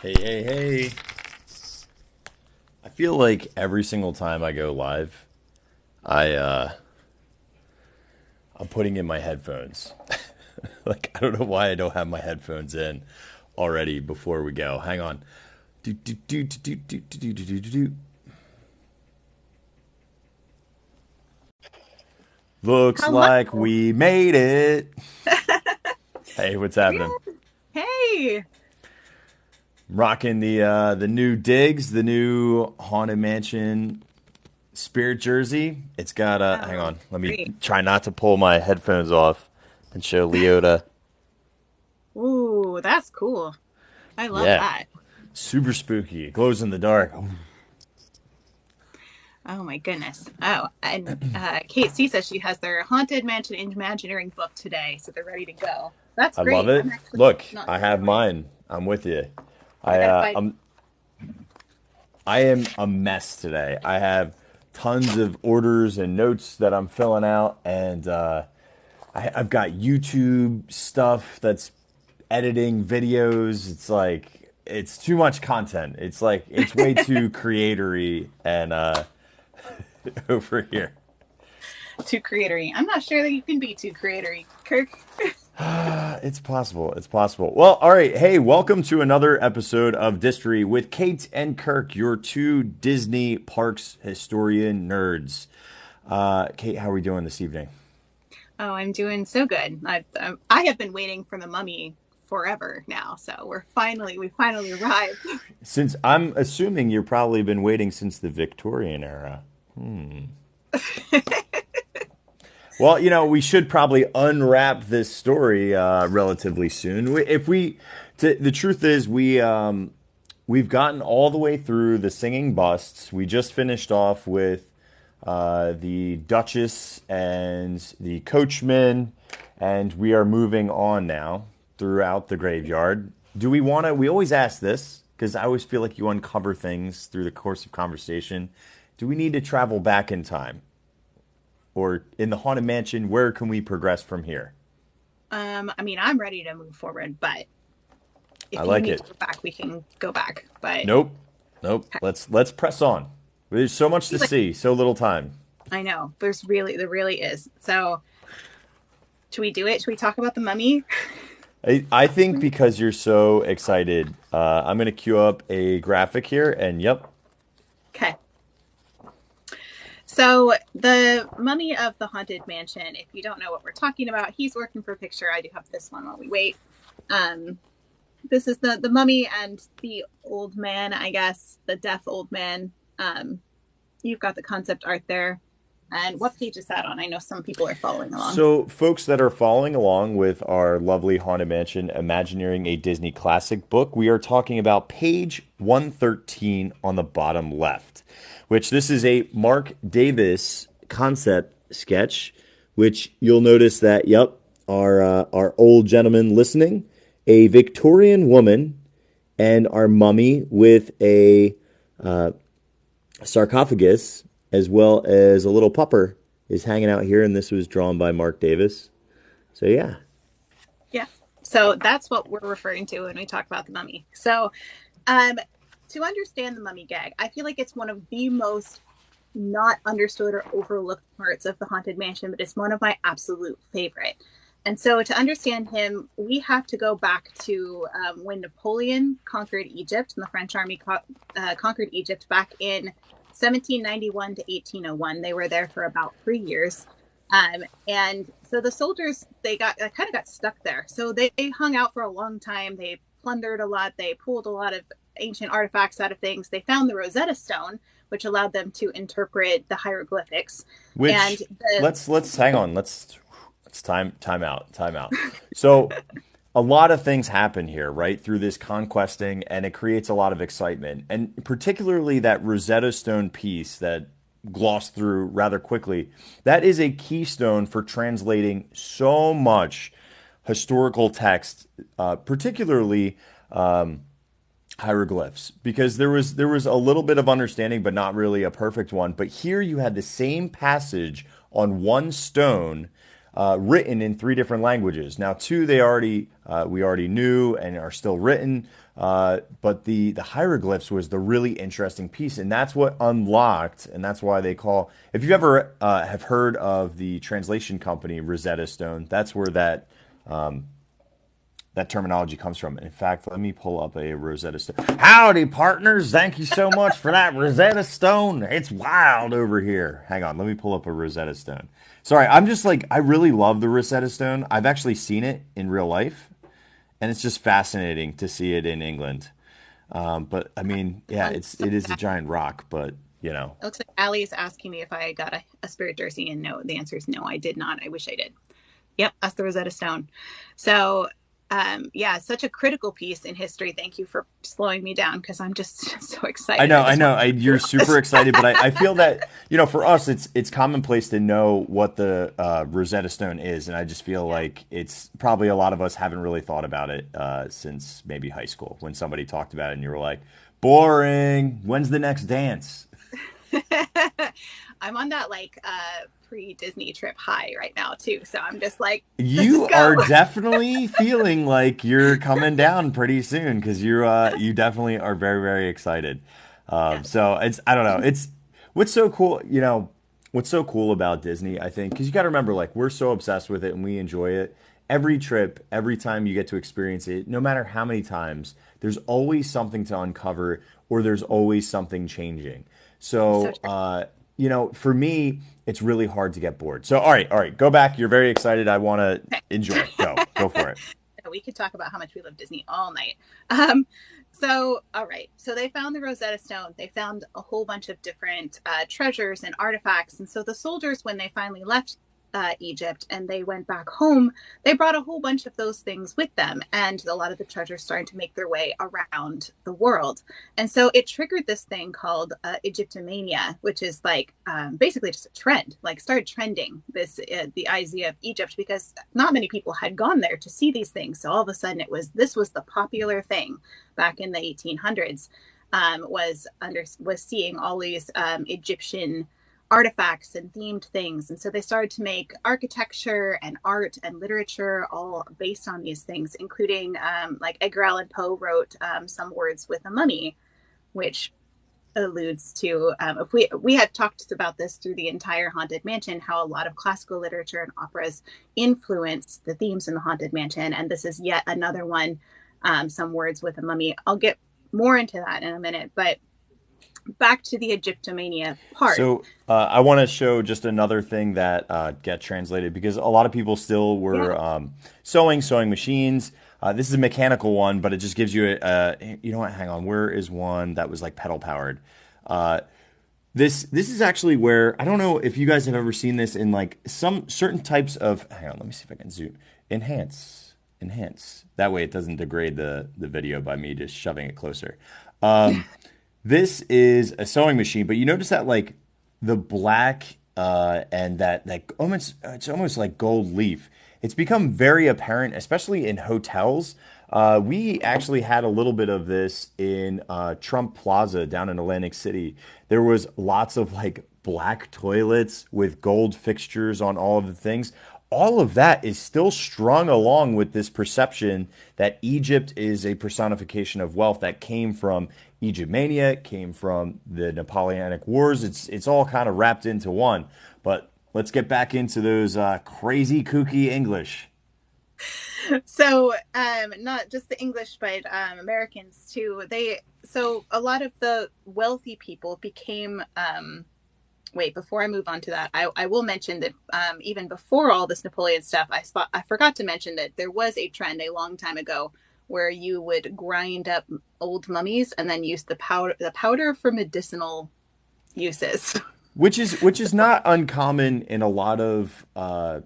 Hey, hey, hey. I feel like every single time I go live, I I'm putting in my headphones. Like I don't know why I don't have my headphones in already before we go. Hang on. Do do do do do do do do do do. Looks Hello. like we made it. Hey, what's happening? Yeah. Hey. I'm rocking the new digs, the new Haunted Mansion Spirit jersey. It's got a. Hang Oh, on. Let me great. try not to pull my headphones off and show Leota. Ooh, that's cool. I love Yeah, that. super spooky. It glows in the dark. Oh my goodness. Oh, and Kate C says she has their Haunted Mansion Imagineering book today, so they're ready to go. That's I love great. it. I'm actually Look, not I sure have mine. mine. I'm with you. I I gotta uh, find. I'm I am a mess today. I have tons of orders and notes that I'm filling out, and I've got YouTube stuff that's editing videos. It's like it's too much content. It's like it's way too creatory and over here. Too creatory. I'm not sure that you can be too creatory, Kirk. It's possible. It's possible. Well, all right. Hey, welcome to another episode of Distory with Kate and Kirk, your two Disney parks historian nerds. Kate, how are we doing this evening? Oh, I'm doing so good. I have been waiting for the mummy forever now, so we finally arrived. Since I'm assuming you've probably been waiting since the Victorian era. Well, we should probably unwrap this story relatively soon. If we, the truth is, we've gotten all the way through the singing busts. We just finished off with the Duchess and the Coachman, and we are moving on now throughout the graveyard. Do we want to? We always ask this because I always feel like you uncover things through the course of conversation. Do we need to travel back in time? Or in the Haunted Mansion, where can we progress from here? I mean, I'm ready to move forward, but I if you like need it. to go back, we can go back. But Nope. Nope. Let's press on. There's so much to like see, so little time. I know there really is. So should we do it? Should we talk about the mummy? I think because you're so excited, I'm going to queue up a graphic here, and yep, Okay. So the mummy of the haunted mansion. If you don't know what we're talking about, he's working for a picture. I do have this one while we wait. Um, this is the mummy and the old man. I guess the deaf old man. Um, you've got the concept art there. And what page is that on? I know some people are following along. so, folks that are following along with our lovely Haunted Mansion Imagineering a Disney Classic book, we are talking about page 113 on the bottom left, which this is a Mark Davis concept sketch, which you'll notice that, yep, our old gentleman listening, a Victorian woman, and our mummy with a sarcophagus, as well as a little pupper, is hanging out here, and this was drawn by Mark Davis. So yeah, Yeah. So that's what we're referring to when we talk about the mummy. So um, to understand the mummy gag, I feel like it's one of the most not understood or overlooked parts of the Haunted Mansion, but it's one of my absolute favorite. And so to understand him, we have to go back to when Napoleon conquered Egypt and the French army conquered Egypt back in 1791 to 1801. They were there for about 3 years. And so the soldiers, they kind of got stuck there. So they hung out for a long time. They plundered a lot. They pulled a lot of ancient artifacts out of things. They found the Rosetta Stone, which allowed them to interpret the hieroglyphics. And which the let's hang on. Let's time out. So a lot of things happen here, right, through this conquesting, and it creates a lot of excitement, and particularly that Rosetta Stone piece that glossed through rather quickly. That is a keystone for translating so much historical text, particularly hieroglyphs, because there was a little bit of understanding, but not really a perfect one. But here you had the same passage on one stone written in three different languages. Now, two they already we already knew and are still written, but the hieroglyphs was the really interesting piece, and that's what unlocked, and that's why they call. If you've ever have heard of the translation company Rosetta Stone, that's where that terminology comes from. In fact, let me pull up a Rosetta Stone. Howdy, partners! Thank you so much for that Rosetta Stone. It's wild over here. Hang on, let me pull up a Rosetta Stone. Sorry, I'm just like I really love the Rosetta Stone. I've actually seen it in real life, and it's just fascinating to see it in England. But I mean, yeah, it is a giant rock, but you know. It looks like Allie is asking me if I got a spirit jersey, and no, the answer is no, I did not. I wish I did. Yep, that's the Rosetta Stone. So, yeah, such a critical piece in history. Thank you for slowing me down because I'm just so excited. I know. You're super excited, but I feel that for us, it's commonplace to know what the Rosetta Stone is, and I just feel like it's probably a lot of us haven't really thought about it since maybe high school when somebody talked about it, and you were like, "Boring. When's the next dance?" I'm on that like pre-Disney trip high right now too. So I'm just like, you are definitely feeling like you're coming down pretty soon because you definitely are very, very excited. yes. So it's I don't know. It's what's so cool, what's so cool about Disney, I think, because you got to remember, like we're so obsessed with it and we enjoy it. Every trip, every time you get to experience it, no matter how many times, there's always something to uncover or there's always something changing. So So, for me, it's really hard to get bored. So, all right, go back. You're very excited. I want to enjoy. Go for it. we could talk about how much we love Disney all night. So, all right. So they found the Rosetta Stone. They found a whole bunch of different treasures and artifacts. And so the soldiers, when they finally left Egypt and they went back home, they brought a whole bunch of those things with them. And a lot of the treasures started to make their way around the world. And so it triggered this thing called Egyptomania, which is like basically just a trend, like started trending the idea of Egypt because not many people had gone there to see these things. So all of a sudden this was the popular thing back in the 1800s. Was seeing all these Egyptian artifacts and themed things. And so they started to make architecture and art and literature all based on these things, including like Edgar Allan Poe wrote Some Words with a Mummy, which alludes to if we had talked about this through the entire Haunted Mansion, how a lot of classical literature and operas influence the themes in the Haunted Mansion. And this is yet another one, Some Words with a Mummy. I'll get more into that in a minute, but back to the Egyptomania part. So I want to show just another thing that get translated because a lot of people still were sewing machines. This is a mechanical one, but it just gives you you know what? Hang on, where is one that was like pedal powered? This is actually where I don't know if you guys have ever seen this in like some certain types of. Hang on, let me see if I can zoom. Enhance. That way it doesn't degrade the video by me just shoving it closer. This is a sewing machine, but you notice that like the black and that almost it's almost like gold leaf. It's become very apparent, especially in hotels. We actually had a little bit of this in Trump Plaza down in Atlantic City. There was lots of like black toilets with gold fixtures on all of the things. All of that is still strung along with this perception that Egypt is a personification of wealth that came from Egyptmania, came from the Napoleonic Wars. It's all kind of wrapped into one. But let's get back into those crazy kooky English. So not just the English, but Americans too. So a lot of the wealthy people became wait, before I move on to that, I will mention that even before all this Napoleon stuff, I forgot to mention that there was a trend a long time ago where you would grind up old mummies and then use the powder for medicinal uses. Which is not uncommon in a lot of I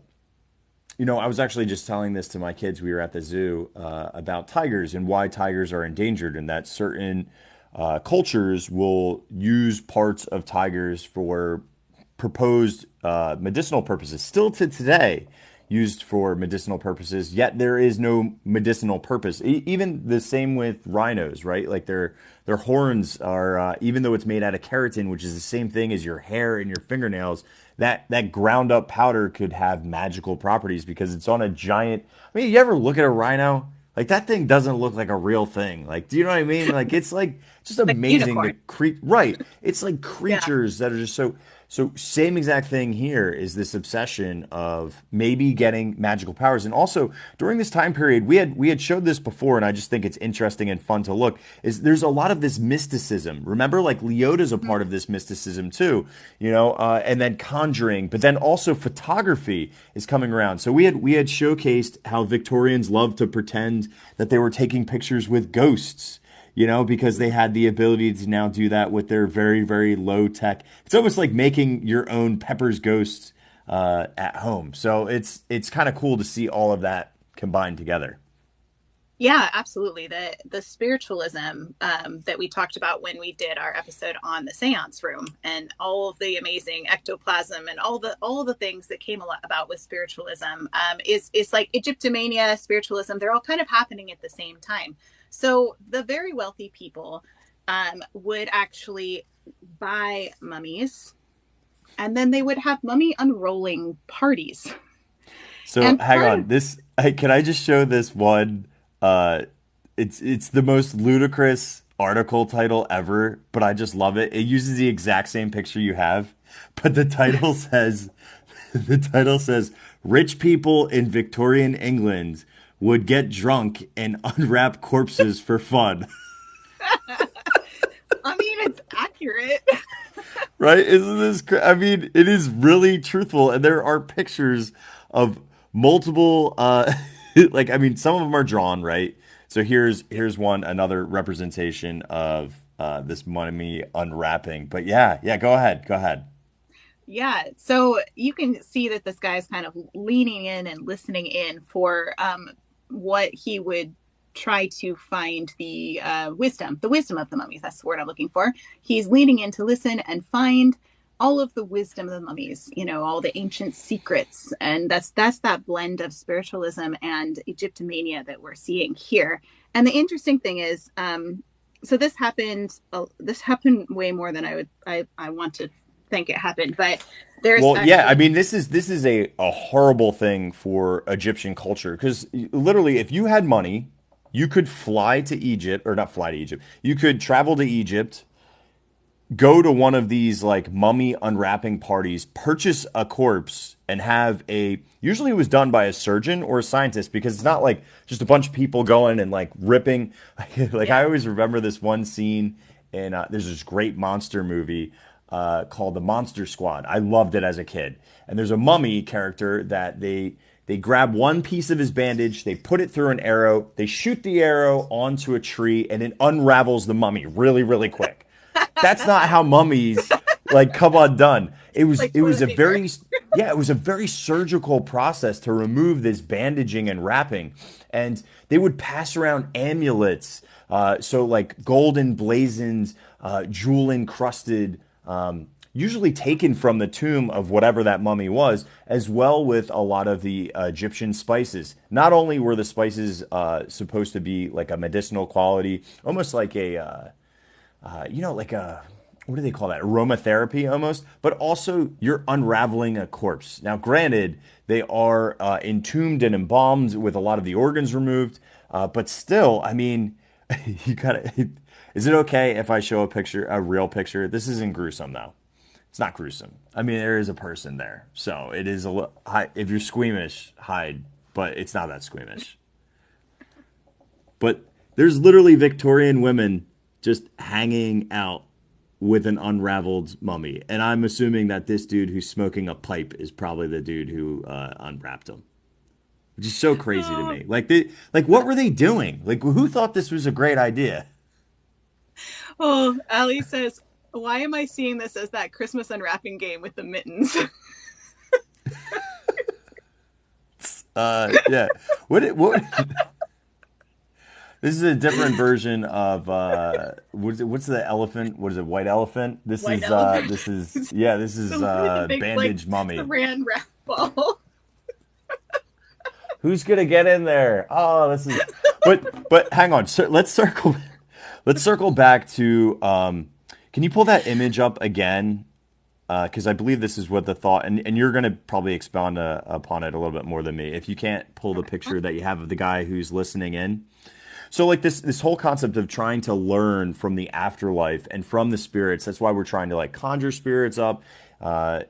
was actually just telling this to my kids. We were at the zoo about tigers and why tigers are endangered, and that certain cultures will use parts of tigers for proposed medicinal purposes. Still to today, used for medicinal purposes, yet there is no medicinal purpose. Even the same with rhinos, right? Like their horns are, even though it's made out of keratin, which is the same thing as your hair and your fingernails, that ground up powder could have magical properties because it's on a giant. I mean, you ever look at a rhino? Like that thing doesn't look like a real thing. Like, do you know what I mean? Like it's like just Like amazing unicorn. right. It's like Yeah. creatures that are just so same exact thing here is this obsession of maybe getting magical powers. And also during this time period, we had showed this before, and I just think it's interesting and fun to look, is there's a lot of this mysticism. Remember, like Leota's a part of this mysticism too, and then conjuring, but then also photography is coming around. So we had showcased how Victorians love to pretend that they were taking pictures with ghosts, because they had the ability to now do that with their very, very low tech. It's almost like making your own Pepper's Ghost at home. So it's kind of cool to see all of that combined together. Yeah, absolutely. The spiritualism that we talked about when we did our episode on the seance room and all of the amazing ectoplasm and all the things that came about with spiritualism is like Egyptomania, spiritualism. They're all kind of happening at the same time. So the very wealthy people would actually buy mummies, and then they would have mummy unrolling parties. So And hang part on, of can I just show this one? Uh, it's the most ludicrous article title ever, but I just love it. It uses the exact same picture you have, but the title says rich people in Victorian England would get drunk and unwrap corpses for fun. I mean, it's accurate. Right? Isn't this? I mean, it is really truthful, and there are pictures of multiple. Like, I mean, some of them are drawn, right? So here's one, another representation of this mummy unwrapping. But yeah, go ahead, go ahead. Yeah, so you can see that this guy's kind of leaning in and listening in for what he would try to find the wisdom of the mummies. That's the word I'm looking for. He's leaning in to listen and find all of the wisdom of the mummies, all the ancient secrets. And that's that blend of spiritualism and Egyptomania that we're seeing here. And the interesting thing is, so this happened way more than I want to think it happened, but there's Well, yeah, I actually mean, this is a horrible thing for Egyptian culture because literally, if you had money, you could fly to Egypt, or not fly to Egypt. You could travel to Egypt, go to one of these like mummy unwrapping parties, purchase a corpse, and have a. Usually, it was done by a surgeon or a scientist because it's not like just a bunch of people going and like ripping. Like yeah. I always remember this one scene in there's this great monster movie called The Monster Squad. I loved it as a kid, and there's a mummy character that they grab one piece of his bandage, they put it through an arrow, they shoot the arrow onto a tree, and it unravels the mummy really, really quick. That's not how mummies like come undone. It was Like it was toilet a paper. very yeah, it was a very surgical process to remove this bandaging and wrapping. And they would pass around amulets, so like golden blazoned, jewel encrusted, usually taken from the tomb of whatever that mummy was, as well with a lot of the Egyptian spices. Not only were the spices supposed to be like a medicinal quality, almost like like a what do they call that? Aromatherapy almost, but also you're unraveling a corpse. Now, granted, they are entombed and embalmed with a lot of the organs removed, but still, I mean, you gotta. Is it okay if I show a real picture? This isn't gruesome though. It's not gruesome. I mean, there is a person there, so it is if you're squeamish, hide, but it's not that squeamish. But there's literally Victorian women just hanging out with an unraveled mummy. And I'm assuming that this dude who's smoking a pipe is probably the dude who unwrapped him. Which is so crazy to me. Like what were they doing? Like who thought this was a great idea? Oh, Ali says, why am I seeing this as that Christmas unwrapping game with the mittens? Yeah. What This is a different version of what's the elephant? What is it? White elephant? White elephant. This is The big, like, bandaged mummy. saran wrap ball. Who's gonna get in there? Oh, this is. But hang on. So let's circle. Let's circle back to. Can you pull that image up again? Because I believe this is what the thought, and you're going to probably expound upon it a little bit more than me. If you can't pull the picture that you have of the guy who's listening in. So like this whole concept of trying to learn from the afterlife and from the spirits. That's why we're trying to like conjure spirits up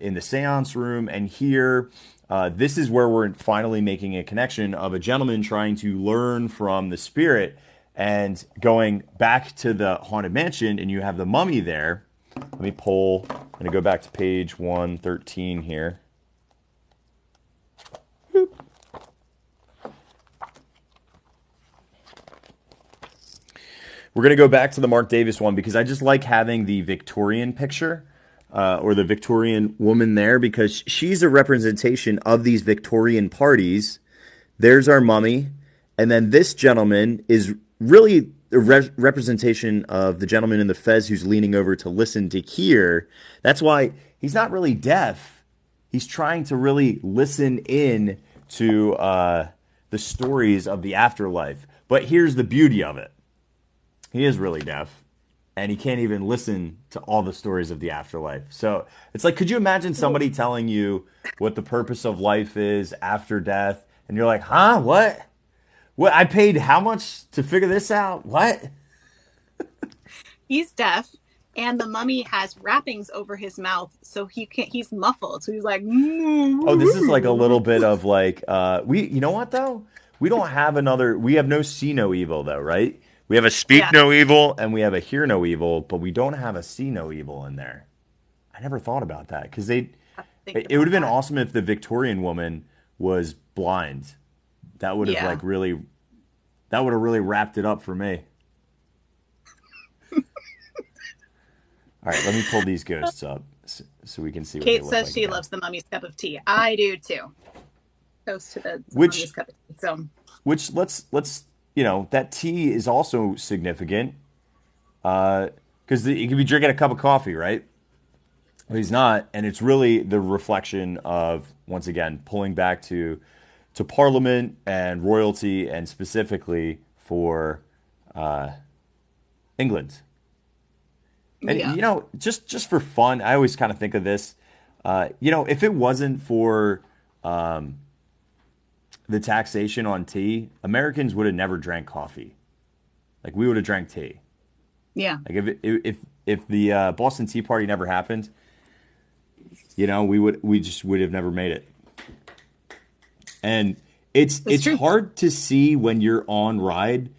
in the seance room. And here, this is where we're finally making a connection of a gentleman trying to learn from the spirit and going back to the haunted mansion. And you have the mummy there. Let me pull. I'm going to go back to page 113 here. Boop. We're going to go back to the Mark Davis one because I just like having the Victorian picture or the Victorian woman there because she's a representation of these Victorian parties. There's our mummy. And then this gentleman is really a representation of the gentleman in the fez who's leaning over to listen to hear. That's why he's not really deaf. He's trying to really listen in to the stories of the afterlife. But here's the beauty of it. He is really deaf, and he can't even listen to all the stories of the afterlife. So it's like, could you imagine somebody telling you what the purpose of life is after death? And you're like, huh? What? What? I paid how much to figure this out? What? He's deaf, and the mummy has wrappings over his mouth, so he can't. He's muffled, so he's like. Oh, this is like a little bit of like we. You know what though? We don't have another. We have no see no evil though, right? We have a speak no evil and we have a hear no evil, but we don't have a see no evil in there. I never thought about that because it would have been awesome if the Victorian woman was blind. That would have like really, that would have really wrapped it up for me. All right, let me pull these ghosts up so we can see what Kate they look says like she again. loves the mummy's cup of tea. I do too. Toast to the mummy's cup of tea. So, which let's you know, that tea is also significant because he could be drinking a cup of coffee, right? But he's not, and it's really the reflection of, once again, pulling back to Parliament and royalty, and specifically for England. And you know, just for fun, I always kind of think of this. You know, if it wasn't for the taxation on tea, Americans would have never drank coffee. Like we would have drank tea. Yeah. Like if the Boston Tea Party never happened, you know, we just would have never made it. And it's true. hard to see when you're on ride,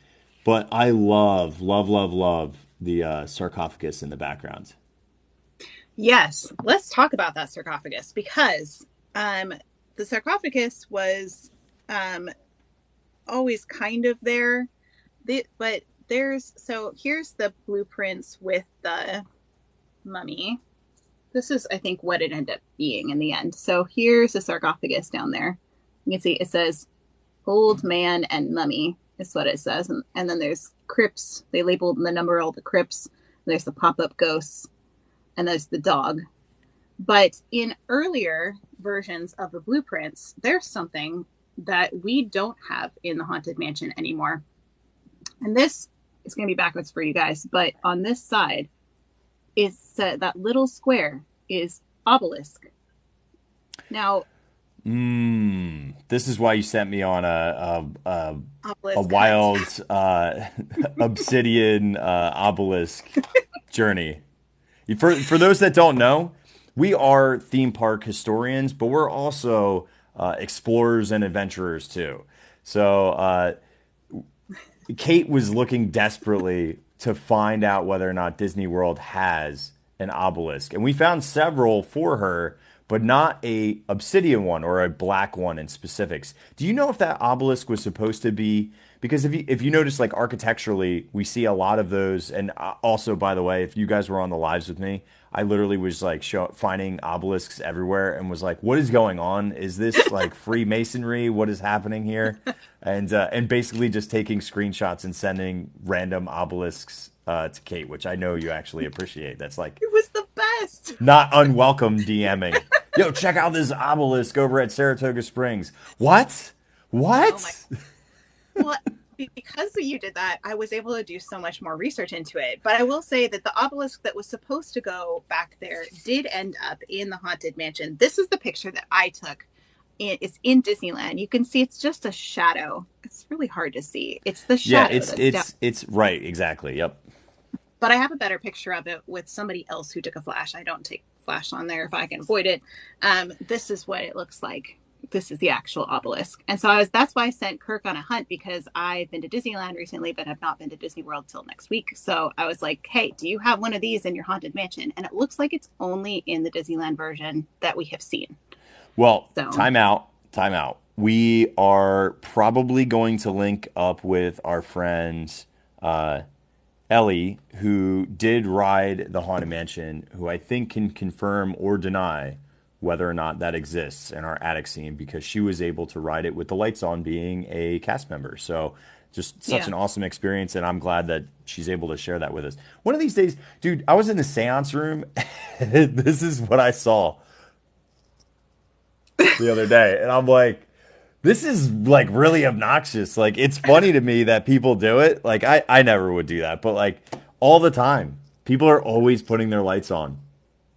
but I love the sarcophagus in the background. Yes, let's talk about that sarcophagus because the sarcophagus was always kind of there, but here's the blueprints with the mummy. This is, I think, what it ended up being in the end. So here's the sarcophagus down there. You can see it says old man and mummy is what it says. And then there's crypts. They labeled the number all the crypts. There's the pop-up ghosts. And there's the dog. But in earlier versions of the blueprints, there's something that we don't have in the Haunted Mansion anymore. And this is going to be backwards for you guys. But on this side, it's that little square is obelisk. Now, this is why you sent me on a wild obsidian obelisk journey. For those that don't know, we are theme park historians, but we're also explorers and adventurers too. So Kate was looking desperately to find out whether or not Disney World has an obelisk, and we found several for her, but not a obsidian one or a black one in specifics. Do you know if that obelisk was supposed to be? Because if you notice, like architecturally, we see a lot of those. And also, by the way, if you guys were on the lives with me, I literally was like finding obelisks everywhere and was like, "What is going on? Is this like Freemasonry? What is happening here?" And basically just taking screenshots and sending random obelisks to Kate, which I know you actually appreciate. That's like it was the best. Not unwelcome DMing. Yo, check out this obelisk over at Saratoga Springs. What? Oh my, What? well, because you did that, I was able to do so much more research into it. But I will say that the obelisk that was supposed to go back there did end up in the Haunted Mansion. This is the picture that I took. It's in Disneyland. You can see it's just a shadow. It's really hard to see. It's the Yeah, shadow that's down. it's right, exactly. Yep. But I have a better picture of it with somebody else who took a flash. I don't take flash on there if I can avoid it. This is what it looks like. This is the actual obelisk. And so that's why I sent Kirk on a hunt, because I've been to Disneyland recently, but have not been to Disney World till next week. So I was like, hey, do you have one of these in your Haunted Mansion? And it looks like it's only in the Disneyland version that we have seen. Well, So time out, time out. We are probably going to link up with our friend Ellie, who did ride the Haunted Mansion, who I think can confirm or deny whether or not that exists in our attic scene, because she was able to ride it with the lights on, being a cast member. So just such yeah. an awesome experience, and I'm glad that she's able to share that with us. One of these days, dude, I was in the seance room. This is what I saw the other day, and I'm like, this is like really obnoxious. Like, it's funny to me that people do it. Like, I never would do that, but like all the time, people are always putting their lights on.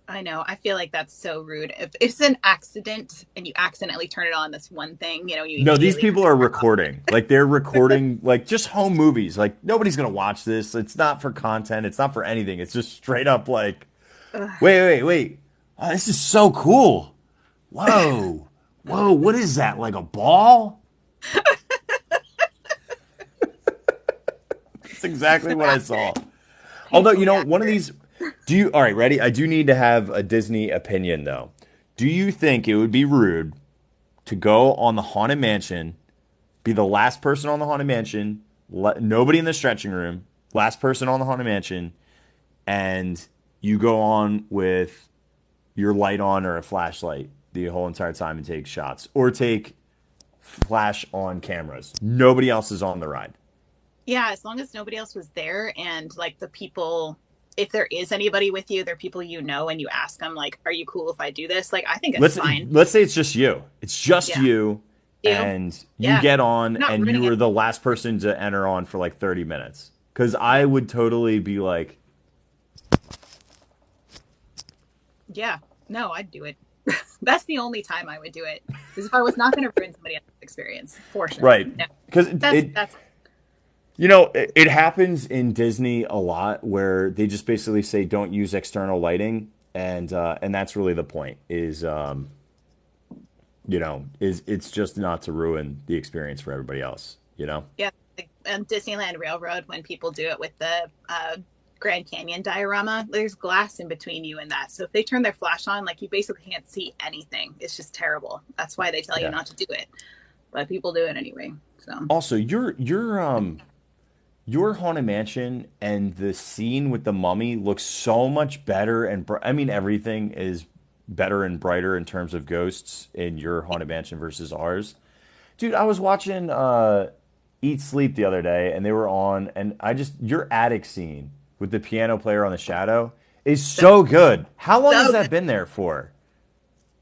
I know. I feel like that's so rude. If it's an accident and you accidentally turn it on, that's one thing. You No, these immediately people are recording. Like, they're recording like just home movies. Like, nobody's gonna watch this. It's not for content. It's not for anything. It's just straight up like, wait. Oh, this is so cool. Whoa, whoa. What is that? Like a ball? That's exactly so what I saw. Although, painfully one of accurate. these, all right, ready? I do need to have a Disney opinion, though. Do you think it would be rude to go on the Haunted Mansion, be the last person on the Haunted Mansion, nobody in the stretching room, last person on the Haunted Mansion, and you go on with your light on or a flashlight the whole entire time and take shots, or take flash on cameras? Nobody else is on the ride. Yeah, as long as nobody else was there, and like the people, if there is anybody with you, they're people and you ask them like, "Are you cool if I do this?" Like, I think it's let's fine. let's say it's just you. It's just Yeah, you, you. and you Yeah, get on, not and you ruining were it. the last person to enter on for like 30 minutes. Because I Yeah, would totally be like, yeah. No, I'd do it. That's the only time I would do it. Is if I was not going to ruin somebody else's experience, for sure. right, No, because that's that's it happens in Disney a lot where they just basically say don't use external lighting, and that's really the point. Is it's just not to ruin the experience for everybody else. yeah. Like, and Disneyland Railroad, when people do it with the Grand Canyon diorama, there's glass in between you and that. So if they turn their flash on, like, you basically can't see anything. It's just terrible. That's why they tell you Yeah. not to do it, but people do it anyway. So Also, your Haunted Mansion and the scene with the mummy looks so much better, and I mean everything is better and brighter in terms of ghosts in your Haunted Mansion versus ours. Dude, I was watching Eat Sleep the other day, and they were on, and your attic scene with the piano player on the shadow is so so good. How long has so that good. been there for?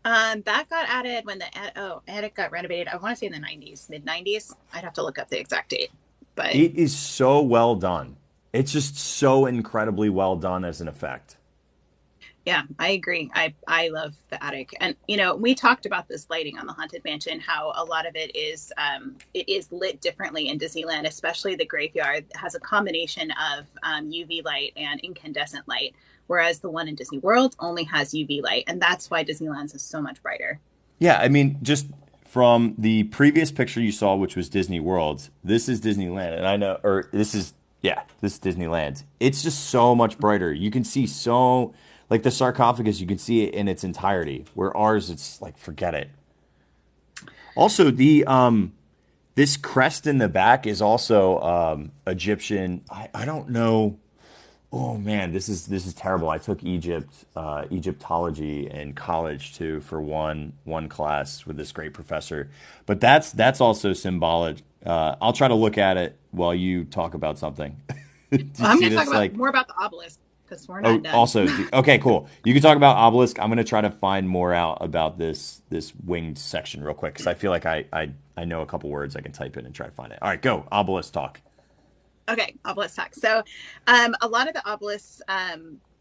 That got added when the attic got renovated. I want to say in the 90s, mid 90s. I'd have to look up the exact date, but It is so well done. It's just so incredibly well done as an effect. yeah, I agree. I love the attic, and we talked about this lighting on the Haunted Mansion. How a lot of it is lit differently in Disneyland, especially the graveyard has a combination of UV light and incandescent light, whereas the one in Disney World only has UV light, and that's why Disneyland's is so much brighter. Yeah, I mean, just from the previous picture you saw, which was Disney World, this is Disneyland, and I know, or this is Disneyland. It's just so much brighter. You can see like the sarcophagus, you can see it in its entirety. Where ours, it's like, forget it. Also, the this crest in the back is also Egyptian. I don't know. Oh man, this is terrible. I took Egyptology in college too for one class with this great professor. But that's also symbolic. I'll try to look at it while you talk about something. Do you I'm see going to talk this? about Like, more about the obelisk because we're not Oh, done. also, okay, cool. You can talk about obelisk. I'm gonna try to find more out about this winged section real quick because I feel like I know a couple words I can type in and try to find it. All right, go obelisk talk. Okay, obelisk talk. So, a lot of the obelisks,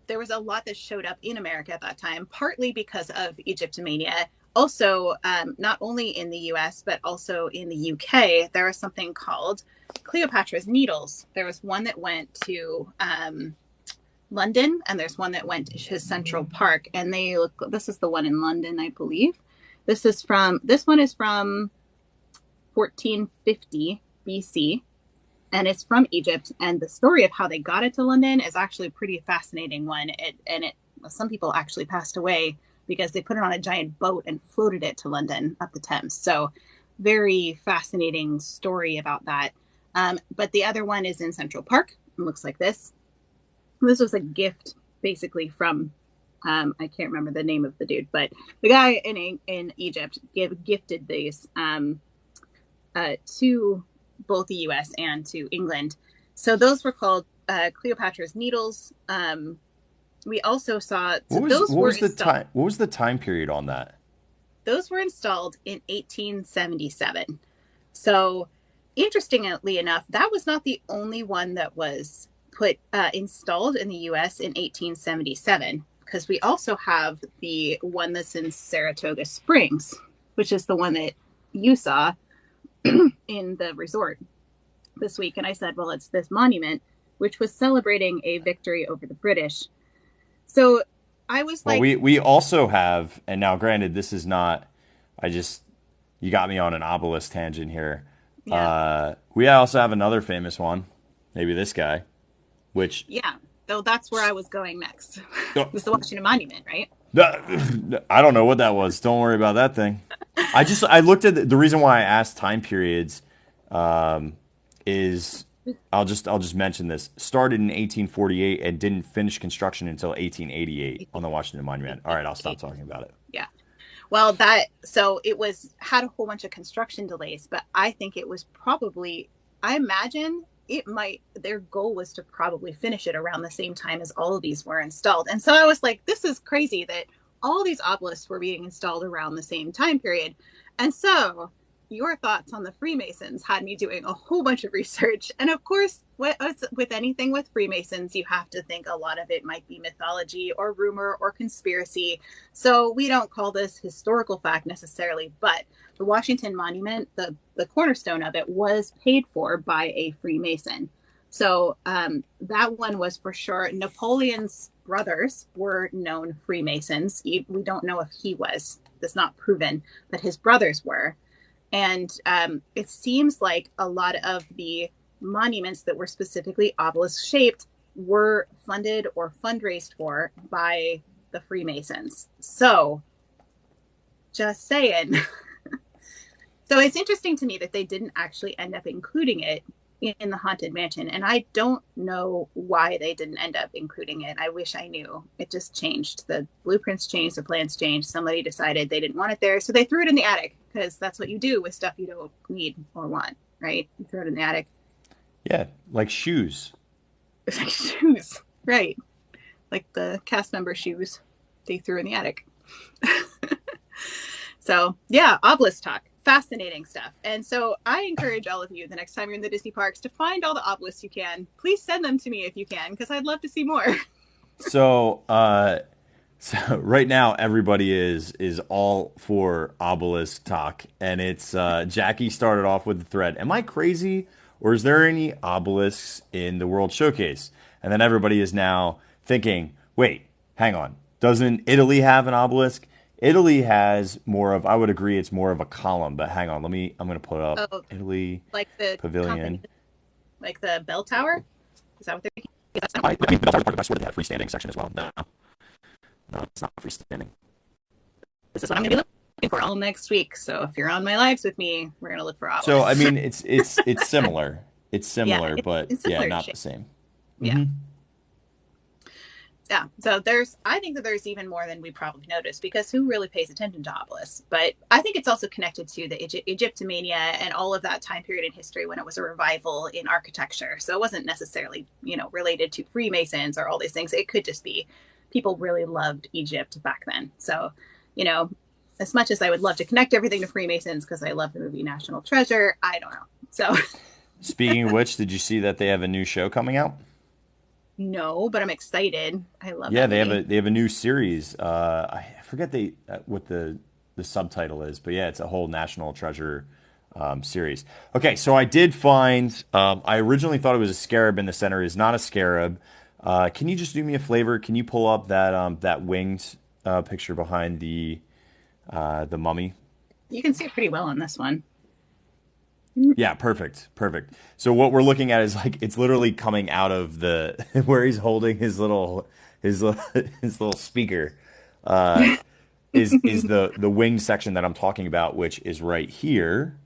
there was a lot that showed up in America at that time, partly because of Egyptomania. Also, not only in the US, but also in the UK, there was something called Cleopatra's Needles. There was one that went to London, and there's one that went to Central Park. And they look, this is the one in London, I believe. This one is from 1450 BC, and it's from Egypt. And the story of how they got it to London is actually a pretty fascinating one. Some people actually passed away because they put it on a giant boat and floated it to London up the Thames. So, very fascinating story about that. But the other one is in Central Park. It looks like this. This was a gift, basically from I can't remember the name of the dude, but the guy in Egypt gifted these to both the U.S. and to England. So those were called Cleopatra's Needles. We also saw what was the time period on that? Those were installed in 1877. So, interestingly enough, that was not the only one that was installed in the U.S. in 1877, because we also have the one that's in Saratoga Springs, which is the one that you saw in the resort this week. And I said, well, it's this monument, which was celebrating a victory over the British. So I was Well, like, we also have, and now granted, this is not. You got me on an obelisk tangent here. yeah, We also have another famous one, maybe this guy, which yeah. So that's where I was going next. This is the Washington Monument, right? I don't know what that was. Don't worry about that thing. I looked at the reason why I asked time periods is I'll just mention this. Started in 1848 and didn't finish construction until 1888 on the Washington Monument. All right, I'll stop talking about it. Yeah. Well, so it had a whole bunch of construction delays, but I think it was I imagine their goal was to probably finish it around the same time as all of these were installed. And so I was like, this is crazy that all these obelisks were being installed around the same time period. And so your thoughts on the Freemasons had me doing a whole bunch of research. And of course, with anything with Freemasons, you have to think a lot of it might be mythology or rumor or conspiracy. So we don't call this historical fact necessarily, but the Washington Monument, the cornerstone of it, was paid for by a Freemason. So that one was for sure. Napoleon's brothers were known Freemasons. We don't know if he was. That's not proven, but his brothers were. And it seems like a lot of the monuments that were specifically obelisk shaped were funded or fundraised for by the Freemasons. So, just saying. So it's interesting to me that they didn't actually end up including it in the Haunted Mansion. And I don't know why they didn't end up including it. I wish I knew. It just changed. The blueprints changed, the plans changed. Somebody decided they didn't want it there. So they threw it in the attic, because that's what you do with stuff you don't need or want, right? You throw it in the attic. Yeah, like shoes. It's like shoes, right? Like the cast member shoes they threw in the attic. So yeah, obelisk talk. Fascinating stuff. And so I encourage all of you, the next time you're in the Disney parks, to find all the obelisks you can. Please send them to me if you can, because I'd love to see more. So, so right now everybody is all for obelisk talk, and it's Jackie started off with the thread. Am I crazy, or is there any obelisks in the World Showcase? And then everybody is now thinking, wait, hang on, doesn't Italy have an obelisk? Italy has more of, I would agree, it's more of a column, but hang on, I'm going to put up Italy like the Pavilion. Like the bell tower? Is that what they're thinking? I mean, the bell tower, I swear they had a freestanding section as well. No, it's not freestanding. This is what I'm going to be looking for all next week. So if you're on my lives with me, we're going to look for obelisks. So, I mean, it's similar. It's similar, yeah, but it's similar yeah, not shape. the same. Yeah. Mm-hmm. Yeah. So I think that there's even more than we probably noticed, because who really pays attention to obelisks? But I think it's also connected to the Egyptomania and all of that time period in history when it was a revival in architecture. So it wasn't necessarily, related to Freemasons or all these things. It could just be people really loved Egypt back then. So, you know, as much as I would love to connect everything to Freemasons because I love the movie National Treasure, I don't know. So Speaking of which, did you see that they have a new show coming out? no, but I'm excited. I love Yeah, that movie. they have a new series. I forget what the subtitle is, but yeah, it's a whole National Treasure series. Okay, so I did find. I originally thought it was a scarab in the center. It's not a scarab. Can you just do me a favor? Can you pull up that winged picture behind the mummy? You can see it pretty well on this one. Yeah, perfect, perfect. So what we're looking at is like it's literally coming out of the where he's holding his little speaker. Uh, is the winged section that I'm talking about, which is right here.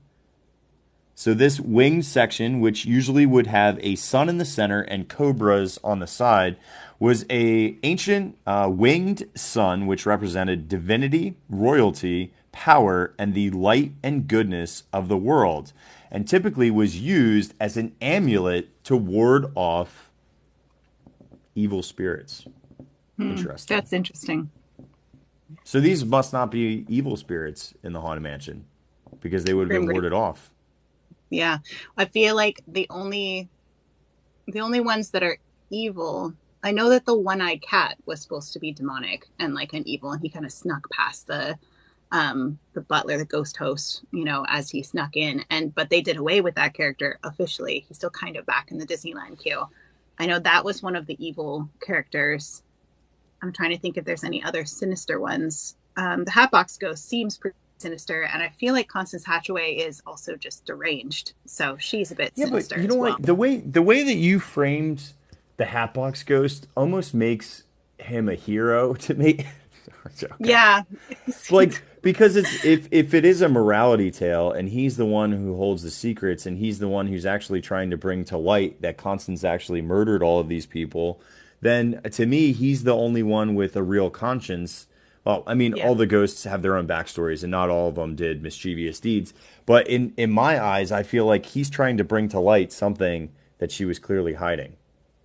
So this winged section, which usually would have a sun in the center and cobras on the side, was a ancient winged sun, which represented divinity, royalty, power, and the light and goodness of the world, and typically was used as an amulet to ward off evil spirits. Interesting. That's interesting. So these must not be evil spirits in the Haunted Mansion because they would have been warded off. Yeah. I feel like the only ones that are evil, I know that the one-eyed cat was supposed to be demonic and like an evil, and he kind of snuck past the butler, the ghost host, as he snuck in, but they did away with that character officially. He's still kind of back in the Disneyland queue. I know that was one of the evil characters. I'm trying to think if there's any other sinister ones. The Hatbox Ghost seems pretty sinister, and I feel like Constance Hatchaway is also just deranged, so she's a bit sinister. But you know what? The way that you framed the Hatbox Ghost almost makes him a hero to me. Okay. Yeah, like because if it is a morality tale and he's the one who holds the secrets and he's the one who's actually trying to bring to light that Constance actually murdered all of these people, then to me he's the only one with a real conscience. Well, I mean, all the ghosts have their own backstories, and not all of them did mischievous deeds. But in my eyes, I feel like he's trying to bring to light something that she was clearly hiding.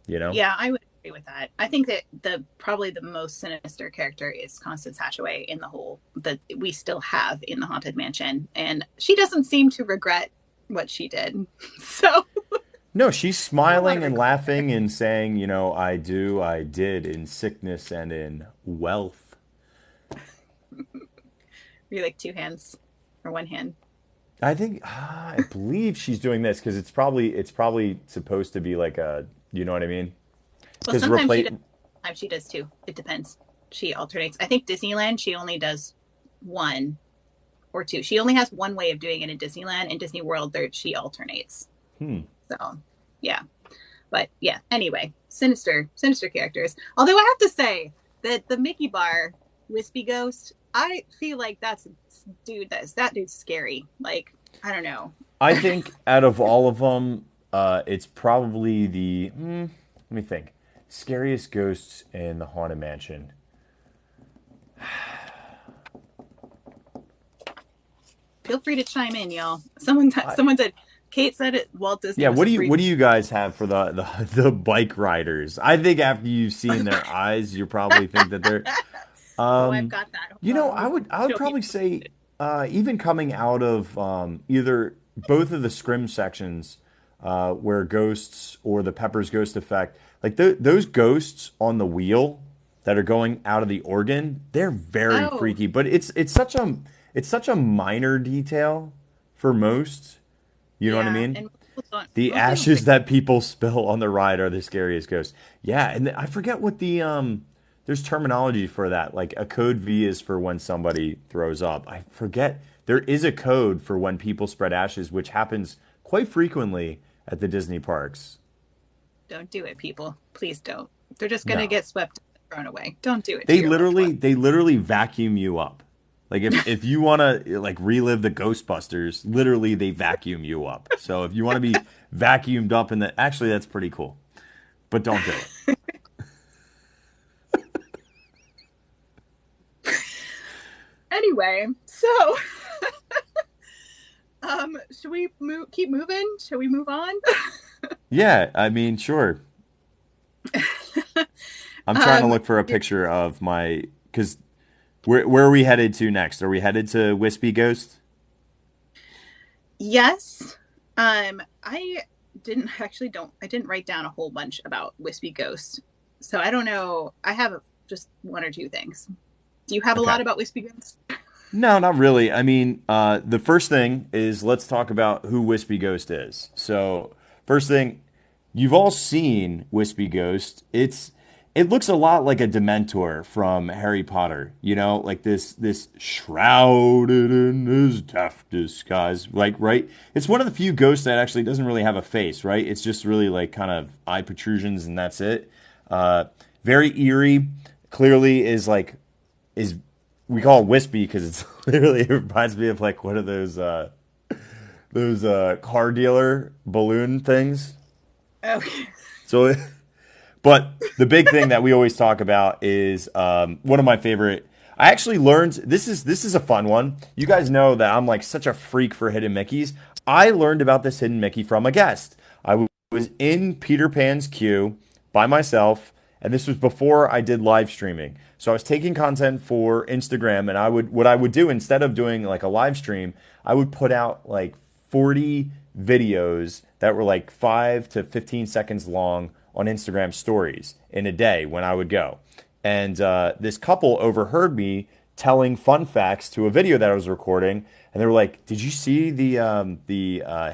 Yeah, I would agree with that. I think that probably the most sinister character is Constance Hatchaway in the whole that we still have in the Haunted Mansion, and she doesn't seem to regret what she did. So no, she's smiling and laughing and saying, I did in sickness and in wealth. You're like two hands or one hand. I believe she's doing this because it's probably supposed to be like a, you know what I mean? Well, sometimes she does too. It depends. She alternates. I think Disneyland, she only does one or two. She only has one way of doing it in Disneyland. In Disney World, she alternates. So, yeah. But yeah, anyway, sinister characters. Although I have to say that the Mickey Bar Wispy Ghost, I feel like that dude's scary. Like, I don't know. I think out of all of them, it's probably let me think, scariest ghosts in the Haunted Mansion. Feel free to chime in, y'all. Someone said, Kate said it. Walt Disney. Yeah, what do you guys have for the bike riders? I think after you've seen their eyes, you probably think that they're. I've got that. I would probably say even coming out of either both of the Scrim sections where ghosts or the Pepper's ghost effect, like those ghosts on the wheel that are going out of the organ, they're very freaky. But it's such a minor detail for most. You know what I mean? The ashes that people spill on the ride are the scariest ghosts. Yeah, and I forget what there's terminology for that. Like a code V is for when somebody throws up. I forget. There is a code for when people spread ashes, which happens quite frequently at the Disney parks. Don't do it, people. Please don't. They're just going to get swept and thrown away. Don't do it. They literally vacuum you up. Like if you want to like relive the Ghostbusters, literally they vacuum you up. So if you want to be vacuumed up actually that's pretty cool. But don't do it. Anyway, so should we keep moving? Shall we move on? Yeah, I mean, sure. I'm trying to um, look for a picture of my because where are we headed to next? Are we headed to Wispy Ghost? yes. I I didn't write down a whole bunch about Wispy Ghost. So I don't know. I have just one or two things. Do you have a Okay. lot about Wispy Ghost? No, not really. I mean, the first thing is let's talk about who Wispy Ghost is. So, first thing, you've all seen Wispy Ghost. It looks a lot like a Dementor from Harry Potter. You know, like this shrouded in his death disguise. Like, right? It's one of the few ghosts that actually doesn't really have a face. Right? It's just really like kind of eye protrusions and that's it. Uh, Very eerie. Clearly is we call it wispy because it's literally it reminds me of like one of those car dealer balloon things. Okay. So, but the big thing that we always talk about is one of my favorite. I actually learned this is a fun one. You guys know that I'm like such a freak for hidden Mickeys. I learned about this hidden Mickey from a guest. Was in Peter Pan's queue by myself, and this was before I did live streaming. So I was taking content for Instagram, and what I would do instead of doing like a live stream, I would put out like 40 videos that were like 5 to 15 seconds long on Instagram stories in a day when I would go. And this couple overheard me telling fun facts to a video that I was recording, and they were like, "Did you see the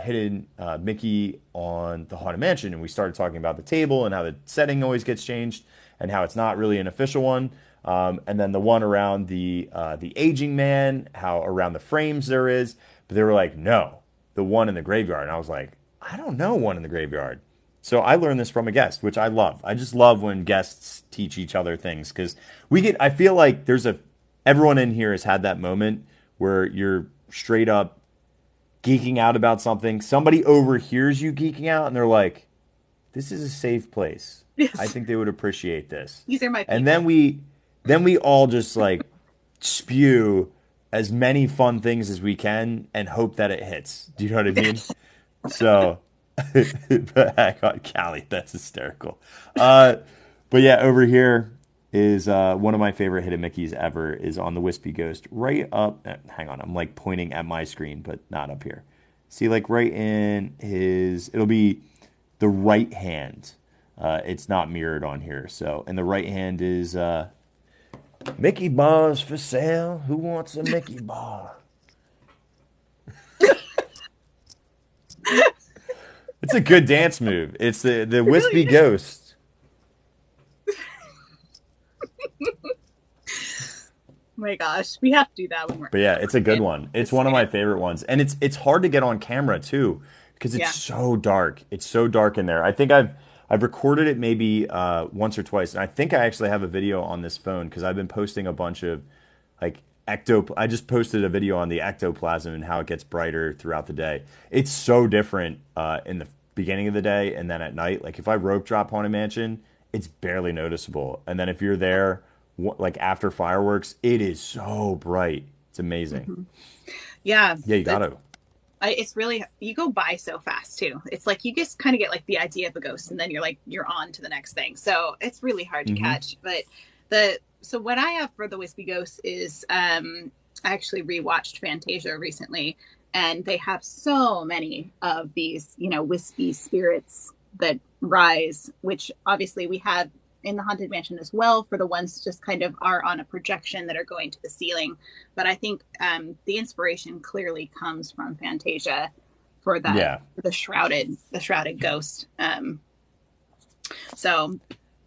hidden Mickey on the Haunted Mansion?" And we started talking about the table and how the setting always gets changed and how it's not really an official one. And then the one around the aging man, how around the frames there is. But they were like, "No, the one in the graveyard." And I was like, "I don't know one in the graveyard." So I learned this from a guest, which I love. I just love when guests teach each other things because we get. I feel like everyone in here has had that moment where you're straight up geeking out about something. Somebody overhears you geeking out, and they're like, "This is a safe place. I Yes. think they would appreciate this." These are my And then people. we all just like spew as many fun things as we can and hope that it hits. Do you know what I mean? So, but hang on, Callie, that's hysterical. Uh, but yeah, over here is one of my favorite hidden Mickeys ever is on the Wispy Ghost. Right up, hang on, I'm like pointing at my screen, but not up here. See, like right in it'll be the right hand. It's not mirrored on here. So, and the right hand is Mickey bars for sale. Who wants a Mickey bar? It's a good dance move. It's the It really Wispy is. Ghost. Oh my gosh, we have to do that when But yeah, we're it's a good in one. It's this one of my area. favorite ones, and it's hard to get on camera too because it's Yeah. so dark. It's so dark in there. I think I've recorded it maybe once or twice, and I think I actually have a video on this phone because I've been posting a bunch of like I just posted a video on the ectoplasm and how it gets brighter throughout the day. It's so different in the beginning of the day and then at night. Like if I rope drop Haunted Mansion, it's barely noticeable, and then if you're there like after fireworks, it is so bright. It's amazing. Hmm. Yeah, Yeah, you got it's to. it's really you go by so fast too. It's like you just kind of get like the idea of a ghost, and then you're on to the next thing. So it's really hard to Hmm. catch. But the so what I have for the Wispy Ghost is I actually rewatched Fantasia recently, and they have so many of these wispy spirits that rise, which obviously we have in the Haunted Mansion as well for the ones just kind of are on a projection that are going to the ceiling. But I think the inspiration clearly comes from Fantasia for that Yeah. the shrouded ghost. So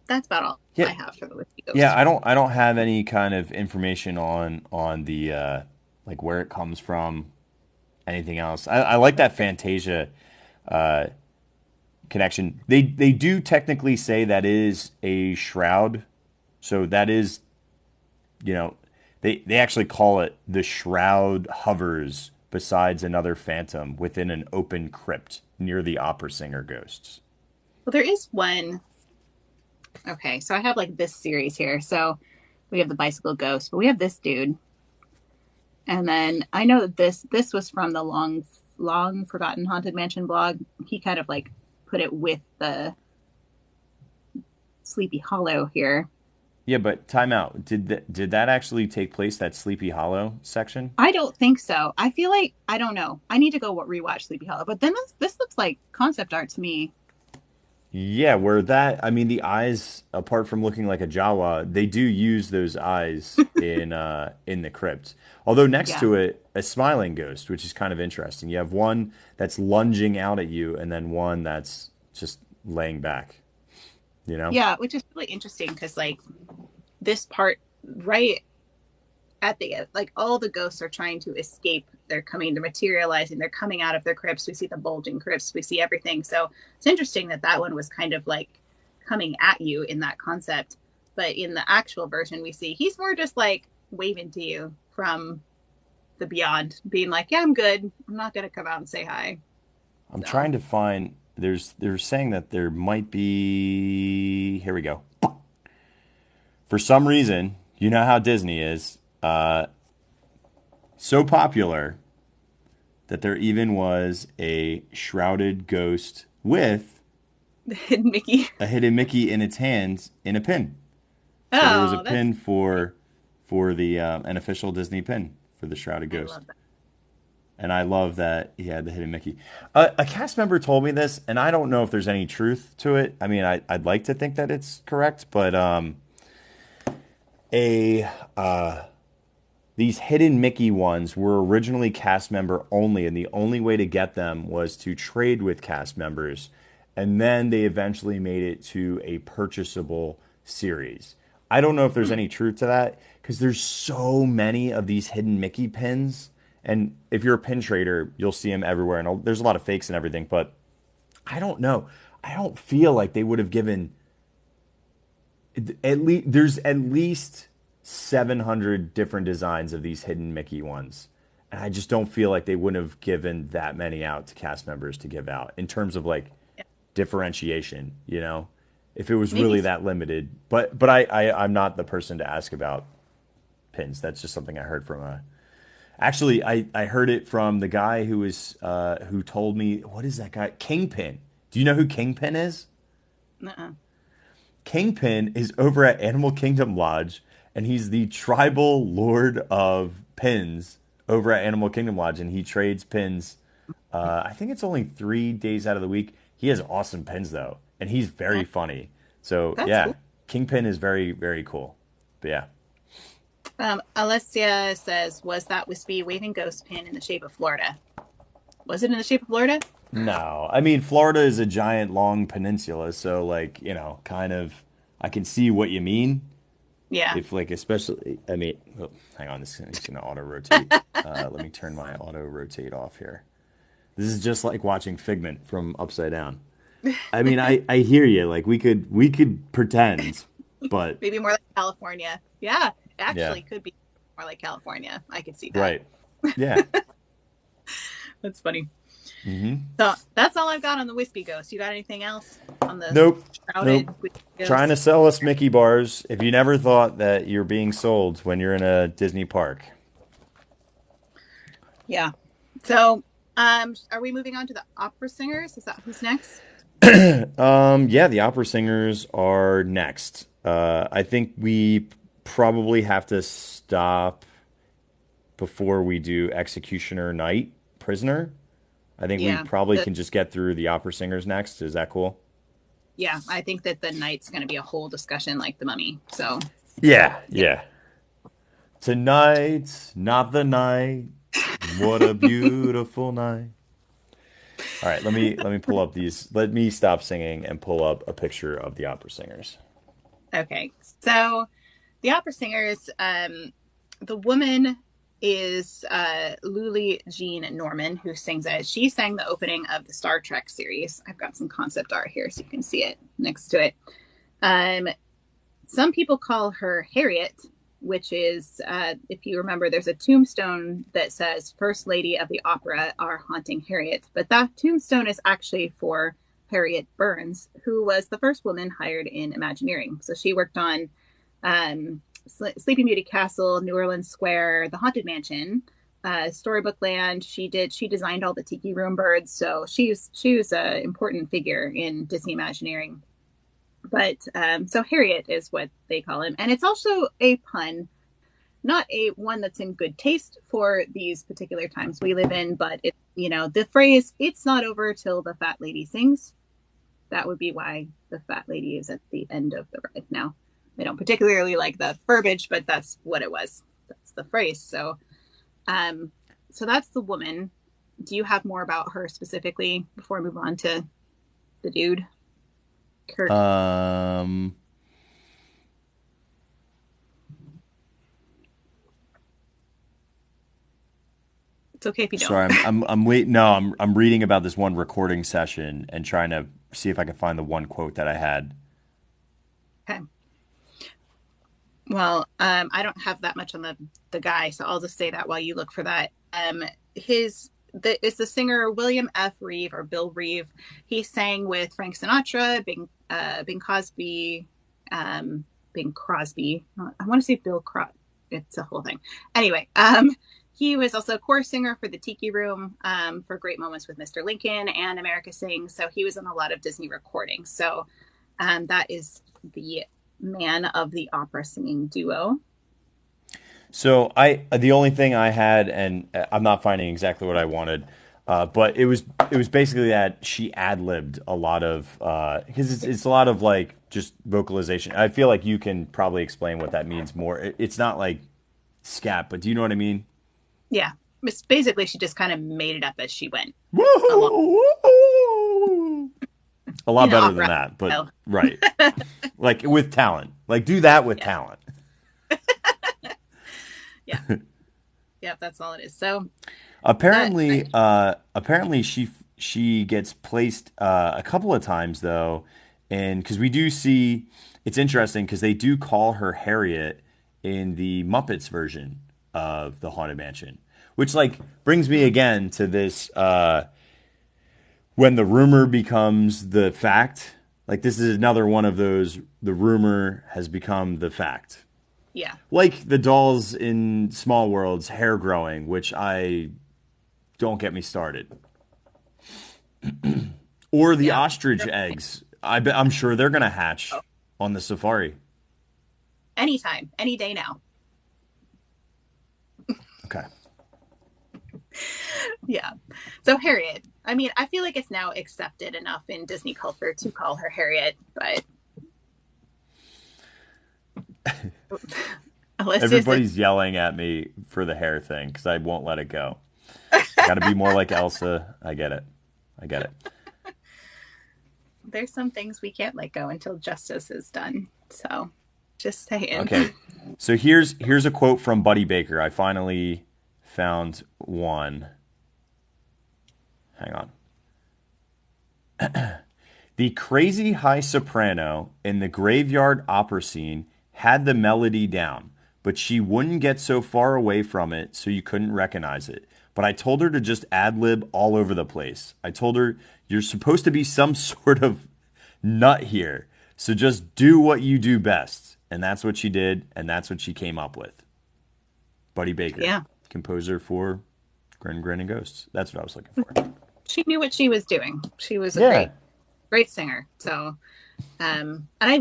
that's about all Yeah. I have for the Wispy Yeah, Ghost. I don't have any kind of information on the like where it comes from, anything else. I like that Fantasia uh connection. They do technically say that is a shroud. So that is, you know, they actually call it the shroud hovers besides another phantom within an open crypt near the opera singer ghosts. Well, there is one. Okay, so I have like this series here. So we have the bicycle ghost, but we have this dude. And then I know that this was from the long forgotten haunted mansion blog. He kind of like put it with the Sleepy Hollow here. Yeah, but time out. Did that actually take place, that Sleepy Hollow section? I don't think so. I feel like I don't know. I need to go rewatch Sleepy Hollow. But then this looks like concept art to me. Yeah, where that, I mean, the eyes, apart from looking like a Jawa, they do use those eyes in the crypt. Although next Yeah. to it, a smiling ghost, which is kind of interesting. You have one that's lunging out at you, and then one that's just laying back. You know? Yeah, which is really interesting because like this part right at the like all the ghosts are trying to escape. They're materializing, they're coming out of their crypts. We see the bulging crypts, we see everything. So it's interesting that that one was kind of like coming at you in that concept. But in the actual version, we see he's more just like waving to you from the beyond, being like, yeah, I'm good. I'm not going to come out and say hi. I'm So, trying to find, they're saying that there might be, here we go. For some reason, you know how Disney is, so popular that there even was a shrouded ghost with the hidden Mickey. a hidden Mickey in its hands in a pin. So there was a Oh, that's, pin for the an official Disney pin for the shrouded I ghost, love that. and I love that he had the hidden Mickey. A cast member told me this, and I don't know if there's any truth to it. I mean, I'd like to think that it's correct, but a these hidden Mickey ones were originally cast member only, and the only way to get them was to trade with cast members, and then they eventually made it to a purchasable series. I don't know if there's any truth to that because there's so many of these hidden Mickey pins, and if you're a pin trader, you'll see them everywhere, and there's a lot of fakes and everything, but I don't know. I don't feel like they would have given at least there's at least 700 different designs of these hidden Mickey ones. And I just don't feel like they wouldn't have given that many out to cast members to give out in terms of like Yeah. differentiation, you know? If it was Maybe really that limited. But I'm not the person to ask about pins. That's just something I heard from a actually I heard it from the guy who told me what is that guy? Kingpin. Do you know who Kingpin is? uh-uh. Kingpin is over at Animal Kingdom Lodge, and he's the tribal lord of pins over at Animal Kingdom Lodge, and he trades pins. I think it's only 3 days out of the week. He has awesome pins though, and he's very funny. So That's yeah, cool. Kingpin is very very cool. But yeah, Alessia says, was that wispy waving ghost pin in the shape of Florida? Was it in the shape of Florida? no, I mean Florida is a giant long peninsula, so like kind of, I can see what you mean. Yeah. If like especially, I mean, oh, hang on, this is gonna auto rotate. Let me turn my auto rotate off here. This is just like watching Figment from Upside Down. I mean, I hear you. Like we could pretend, but Maybe more like California. Yeah, yeah, actually could be more like California. I could see that. right, yeah. That's funny. Hmm. So that's all I've got on the wispy ghost. You got anything else on the Nope, shrouded nope. wispy Trying to ghost? sell us Mickey bars. If you never thought that you're being sold when you're in a Disney park, Yeah. So, are we moving on to the opera singers? Is that who's next? yeah, the opera singers are next. I think we probably have to stop before we do Executioner Night Prisoner. I think we Yeah. probably can just get through the opera singers next. Is that cool? Yeah, I think that the night's going to be a whole discussion like the mummy. So, Yeah, yeah. yeah. Tonight's not the night. What a beautiful night. All right, let me pull up these. Let me stop singing and pull up a picture of the opera singers. Okay. So, the opera singers, the woman is Luli Jean Norman, who sings it. She sang the opening of the Star Trek series. I've got some concept art here so you can see it next to it. Um, some people call her Harriet, which is, if you remember, there's a tombstone that says First Lady of the Opera, our haunting Harriet. But that tombstone is actually for Harriet Burns, who was the first woman hired in Imagineering. So she worked on Sleeping Beauty Castle, New Orleans Square, the Haunted Mansion, Storybook Land. She designed all the Tiki Room birds, so she was an important figure in Disney Imagineering. But so Harriet is what they call him, and it's also a pun, not a one that's in good taste for these particular times we live in, but it, the phrase "it's not over till the fat lady sings." That would be why the fat lady is at the end of the ride. Now, I don't particularly like the verbiage, but that's what it was. That's the phrase. So that's the woman. Do you have more about her specifically before we move on to the dude, Kirk? It's okay if you don't. Sorry, I'm waiting. No, I'm reading about this one recording session and trying to see if I can find the one quote that I had. Okay. Well, I don't have that much on the guy, so I'll just say that while you look for that. It's the singer William F. Reeve or Bill Reeve. He sang with Frank Sinatra, Bing Crosby, Bing Crosby. I want to say Bill Crosby. It's a whole thing. Anyway, he was also a chorus singer for the Tiki Room, for Great Moments with Mr. Lincoln and America Sings. So he was in a lot of Disney recordings. So that is the man of the opera singing duo. So the only thing I had, and I'm not finding exactly what I wanted, but it was basically that she ad-libbed a lot of, because it's a lot of like just vocalization. I feel like you can probably explain what that means more. It's not like scat, but do you know what I mean? Yeah. Basically, she just kind of made it up as she went. A lot better than that, but right. Like with talent. Like do that with talent. Yeah. Yeah, that's all it is. So apparently she gets placed a couple of times though, and because we do see it's interesting because they do call her Harriet in the Muppets version of the Haunted Mansion, which like brings me again to this when the rumor becomes the fact. Like this is another one of those, the rumor has become the fact. Yeah. Like the dolls in Small World's hair growing, which don't get me started. Or the ostrich eggs. I'm sure they're going to hatch on the safari. Anytime, any day now. Okay. Yeah. So Harriet, I mean, I feel like it's now accepted enough in Disney culture to call her Harriet, but everybody's yelling at me for the hair thing because I won't let it go. Got to be more like Elsa. I get it. There's some things we can't let go until justice is done. So just saying. Okay. So here's a quote from Buddy Baker. I finally found one. Hang on. The crazy high soprano in the graveyard opera scene had the melody down, but she wouldn't get so far away from it so you couldn't recognize it. But I told her to just ad-lib all over the place. I told her, you're supposed to be some sort of nut here, so just do what you do best. And that's what she did, and that's what she came up with. Buddy Baker, composer for Grin Grin and Ghosts. That's what I was looking for. She knew what she was doing. She was a great singer. So, and I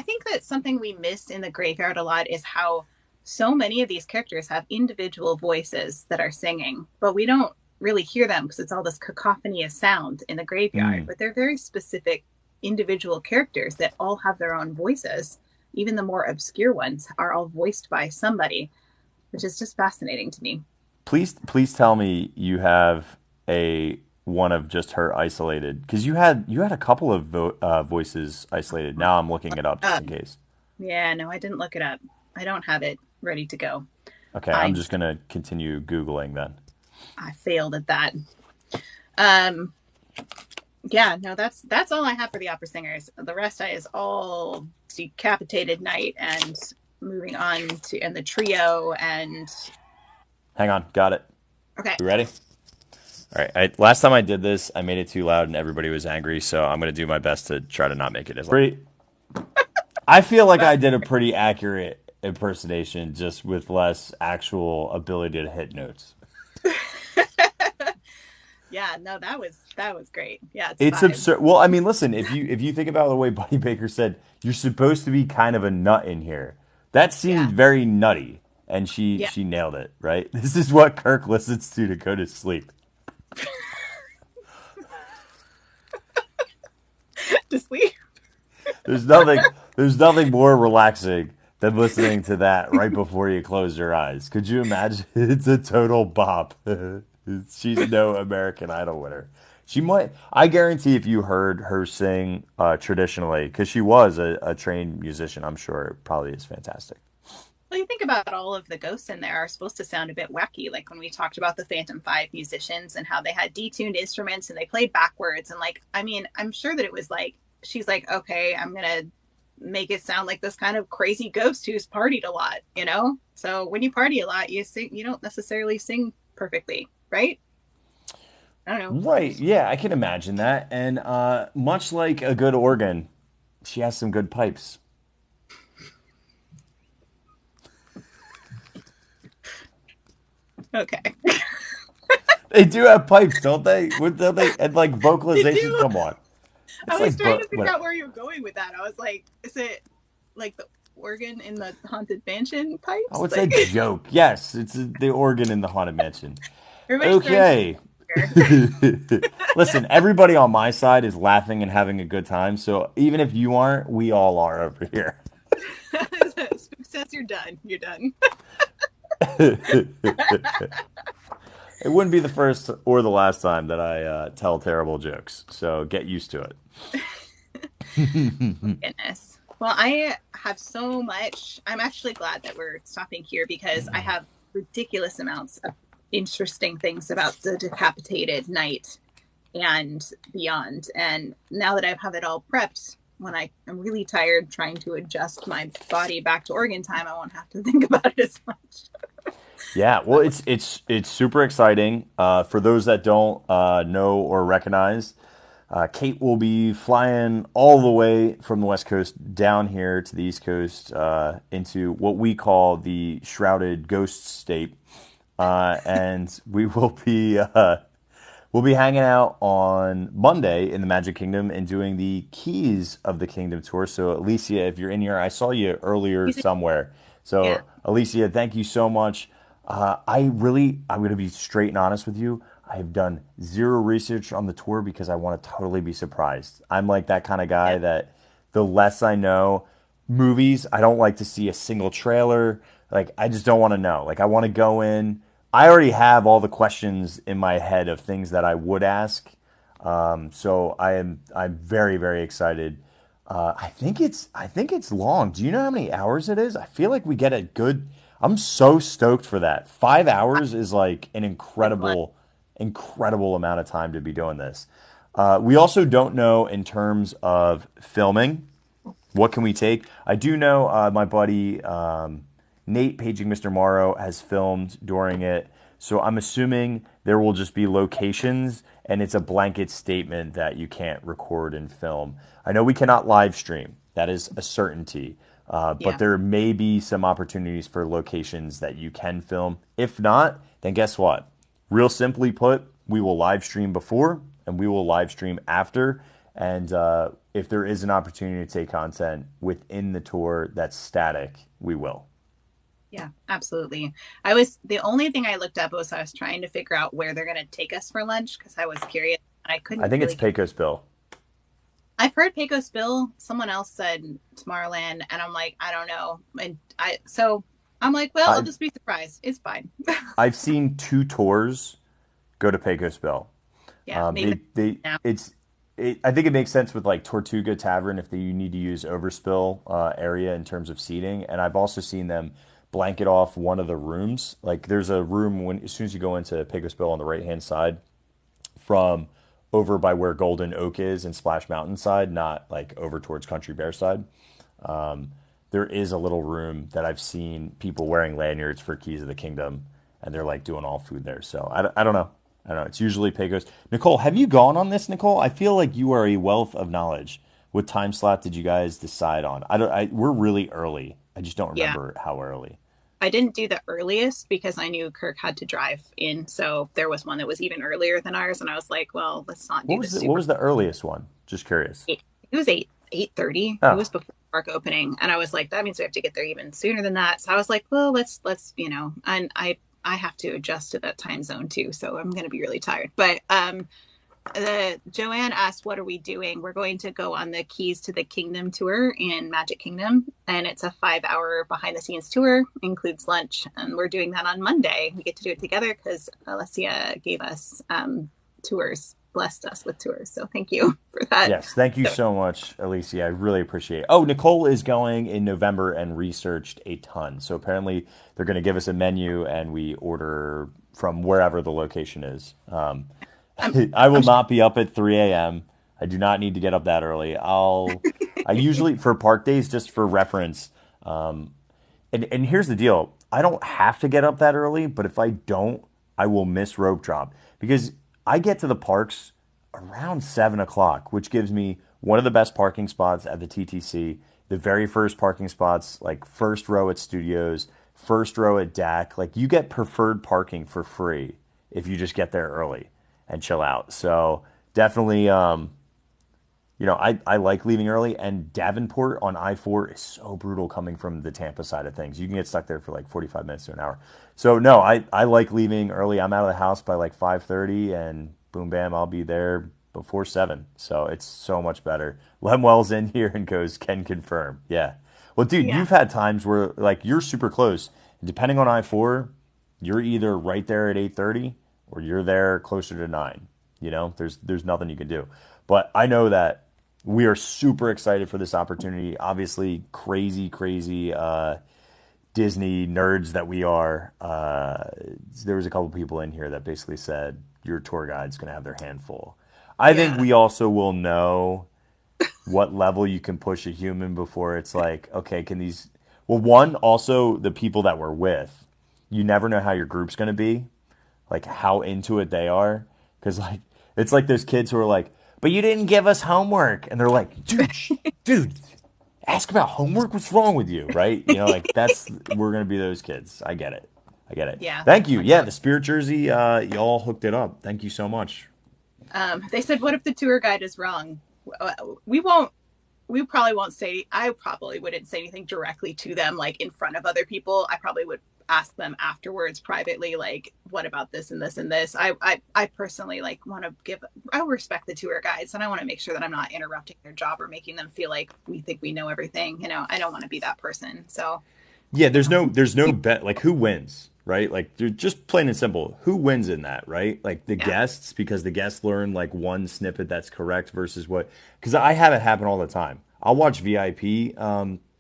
think that something we miss in the graveyard a lot is how so many of these characters have individual voices that are singing, but we don't really hear them because it's all this cacophony of sound in the graveyard. But they're very specific individual characters that all have their own voices. Even the more obscure ones are all voiced by somebody, which is just fascinating to me. Please tell me you have one of just her isolated, because you had a couple of voices isolated. Now I'm looking it up just in case. Yeah, no, I didn't look it up. I don't have it ready to go. Okay, I'm just gonna continue Googling then. I failed at that. Yeah, no, that's all I have for the opera singers. The rest is all Decapitated Night and moving on to and the trio and. Hang on, got it. Okay. You ready? All right. Last time I did this, I made it too loud and everybody was angry, so I'm going to do my best to try to not make it as loud. I feel like I did a pretty accurate impersonation, just with less actual ability to hit notes. Yeah, no, that was great. Yeah, it's It's vibes. absurd. Well, I mean, listen, if you think about the way Buddy Baker said, you're supposed to be kind of a nut in here. That Yeah, seemed very nutty, and she yeah. she nailed it, right? This is what Kirk listens to go to sleep. To sleep. There's nothing more relaxing than listening to that right before you close your eyes. Could you imagine? It's a total bop. She's no American Idol winner. She might. I guarantee if you heard her sing traditionally, because she was a trained musician, I'm sure it probably is fantastic. Well, you think about all of the ghosts in there are supposed to sound a bit wacky, like when we talked about the Phantom Five musicians and how they had detuned instruments and they played backwards. And like, I mean, I'm sure that it was like, she's like, okay, I'm going to make it sound like this kind of crazy ghost who's partied a lot, you know? So when you party a lot, you sing, you don't necessarily sing perfectly, right? I don't know. Right. Yeah, I can imagine that. And much like a good organ, she has some good pipes. Okay. They do have pipes, don't they? Don't they? And like They vocalization, do. come on. I It's was like, trying to but figure what? out where you're going with that. I was like, is it like the organ in the haunted mansion Oh, pipes? it's a Like joke. Yes, it's the organ in the haunted mansion. everybody's throwing shade Okay. here. Listen, everybody on my side is laughing and having a good time. So even if you aren't, we all are over here. Spook says you're done. You're done. It wouldn't be the first or the last time that I tell terrible jokes. So get used to it. Goodness. Well, I have so much. I'm actually glad that we're stopping here because I have ridiculous amounts of interesting things about the decapitated knight and beyond. And now that I have it all prepped, when I am really tired trying to adjust my body back to organ time, I won't have to think about it as much. Yeah, well, So, it's super exciting. For those that don't know or recognize, Kate will be flying all the way from the West Coast down here to the East Coast into what we call the Shrouded Ghost State, and we'll be hanging out on Monday in the Magic Kingdom and doing the Keys of the Kingdom tour. So, Alicia, if you're in here, I saw you earlier somewhere. yeah. So, Alicia, thank you so much. I'm going to be straight and honest with you. I've done zero research on the tour because I want to totally be surprised. I'm like that kind of guy Yeah. that the less I know, movies, I don't like to see a single trailer. Like, I just don't want to know. Like, I want to go in. I already have all the questions in my head of things that I would ask. So I'm very, very excited. I think it's long. Do you know how many hours it is? I feel like we get a good. I'm so stoked for that. 5 hours is like an It's like, incredible, incredible amount of time to be doing this. We also don't know in terms of filming. What can we take? I do know my buddy Nate Paging Mr. Morrow has filmed during it. So I'm assuming there will just be locations and it's a blanket statement that you can't record and film. I know we cannot live stream. That is a certainty. But yeah. there may be some opportunities for locations that you can film. If not, then guess what? Real simply put, we will live stream before and we will live stream after. And if there is an opportunity to take content within the tour that's static, we will. Yeah, absolutely. The only thing I looked up was I was trying to figure out where they're going to take us for lunch because I was curious. I I couldn't think it's really get. Pecos Bill. I've heard Pecos Bill. Someone else said Tomorrowland, and I'm like, I don't know. So I'm like, well, I'll I've just be surprised. It's fine. I've seen two tours go to Pecos Bill. Yeah, maybe now. I think it makes sense with like Tortuga Tavern if you need to use overspill area in terms of seating, and I've also seen them blanket off one of the rooms. Like there's a room when as soon as you go into Pecos Bill on the right hand side from over by where Golden Oak is and Splash Mountain side, not like over towards Country Bear side. There is a little room that I've seen people wearing lanyards for Keys of the Kingdom, and they're like doing all food there. So I don't know. I don't know. It's usually Pecos. Nicole, have you gone on this, Nicole? I feel like you are a wealth of knowledge. What time slot did you guys decide on? I don't. We're really early. I just don't Yeah. remember how early. I didn't do the earliest because I knew Kirk had to drive in. So there was one that was even earlier than ours. And I was like, well, let's not do the What super was the earliest one? Just curious. late. It was 8:30. It was Oh, before park opening. And I was like, that means we have to get there even sooner than that. So I was like, well, let's, and I have to adjust to that time zone too. So I'm going to be really tired. But Joanne asked, "What are we doing?" We're going to go on the Keys to the Kingdom tour in Magic Kingdom, and it's a 5-hour behind-the-scenes tour, includes lunch, and we're doing that on Monday. We get to do it together because Alessia gave us tours, blessed us with tours. So thank you for that. yes. Thank you So, so much, Alicia. I really appreciate it. Oh, Nicole is going in November and researched a ton. So apparently they're going to give us a menu and we order from wherever the location is. I'm, I will I'm not be up at 3 a.m. I do not need to get up that early. I usually, for park days, just for reference, and here's the deal. I don't have to get up that early, but if I don't, I will miss rope drop because I get to the parks around 7 o'clock, which gives me one of the best parking spots at the TTC, the very first parking spots, like first row at Studios, first row at DAC. Like you get preferred parking for free if you just get there early and chill out. So definitely, I like leaving early, and Davenport on I-4 is so brutal coming from the Tampa side of things. You can get stuck there for like 45 minutes to an hour. So no, I like leaving early. I'm out of the house by like 5:30, and boom, bam, I'll be there before 7. So it's so much better. Lemuel's in here and goes, can confirm. Yeah. Well, dude, yeah, you've had times where like you're super close. And depending on I-4, you're either right there at 8:30 or you're there closer to 9. There's nothing you can do. But I know that we are super excited for this opportunity. Obviously, crazy, crazy Disney nerds that we are. There was a couple people in here that basically said your tour guide's going to have their handful. I think yeah, we also will know what level you can push a human before it's like, okay, can these. Well, one, also the people that we're with. You never know how your group's going to be, like how into it they are. Because, like, it's like those kids who are like, but you didn't give us homework. And they're like, dude, ask about homework. What's wrong with you? Right? Like we're going to be those kids. I get it. I get it. yeah. Thank you. I Yeah, totally. the Spirit Jersey, y'all hooked it up. Thank you so much. They said, "What if the tour guide is wrong?" We won't. We probably won't say. I probably wouldn't say anything directly to them, like in front of other people. I probably would ask them afterwards privately, like, "What about this and this and this?" I personally like want to give. I respect the tour guides, and I want to make sure that I'm not interrupting their job or making them feel like we think we know everything. I don't want to be that person. So, Yeah, you know, there's no bet like who wins, right? Like just plain and simple, who wins in that, right? Like the yeah, guests because the guests learn like one snippet that's correct versus what because I have it happen all the time. I'll watch VIP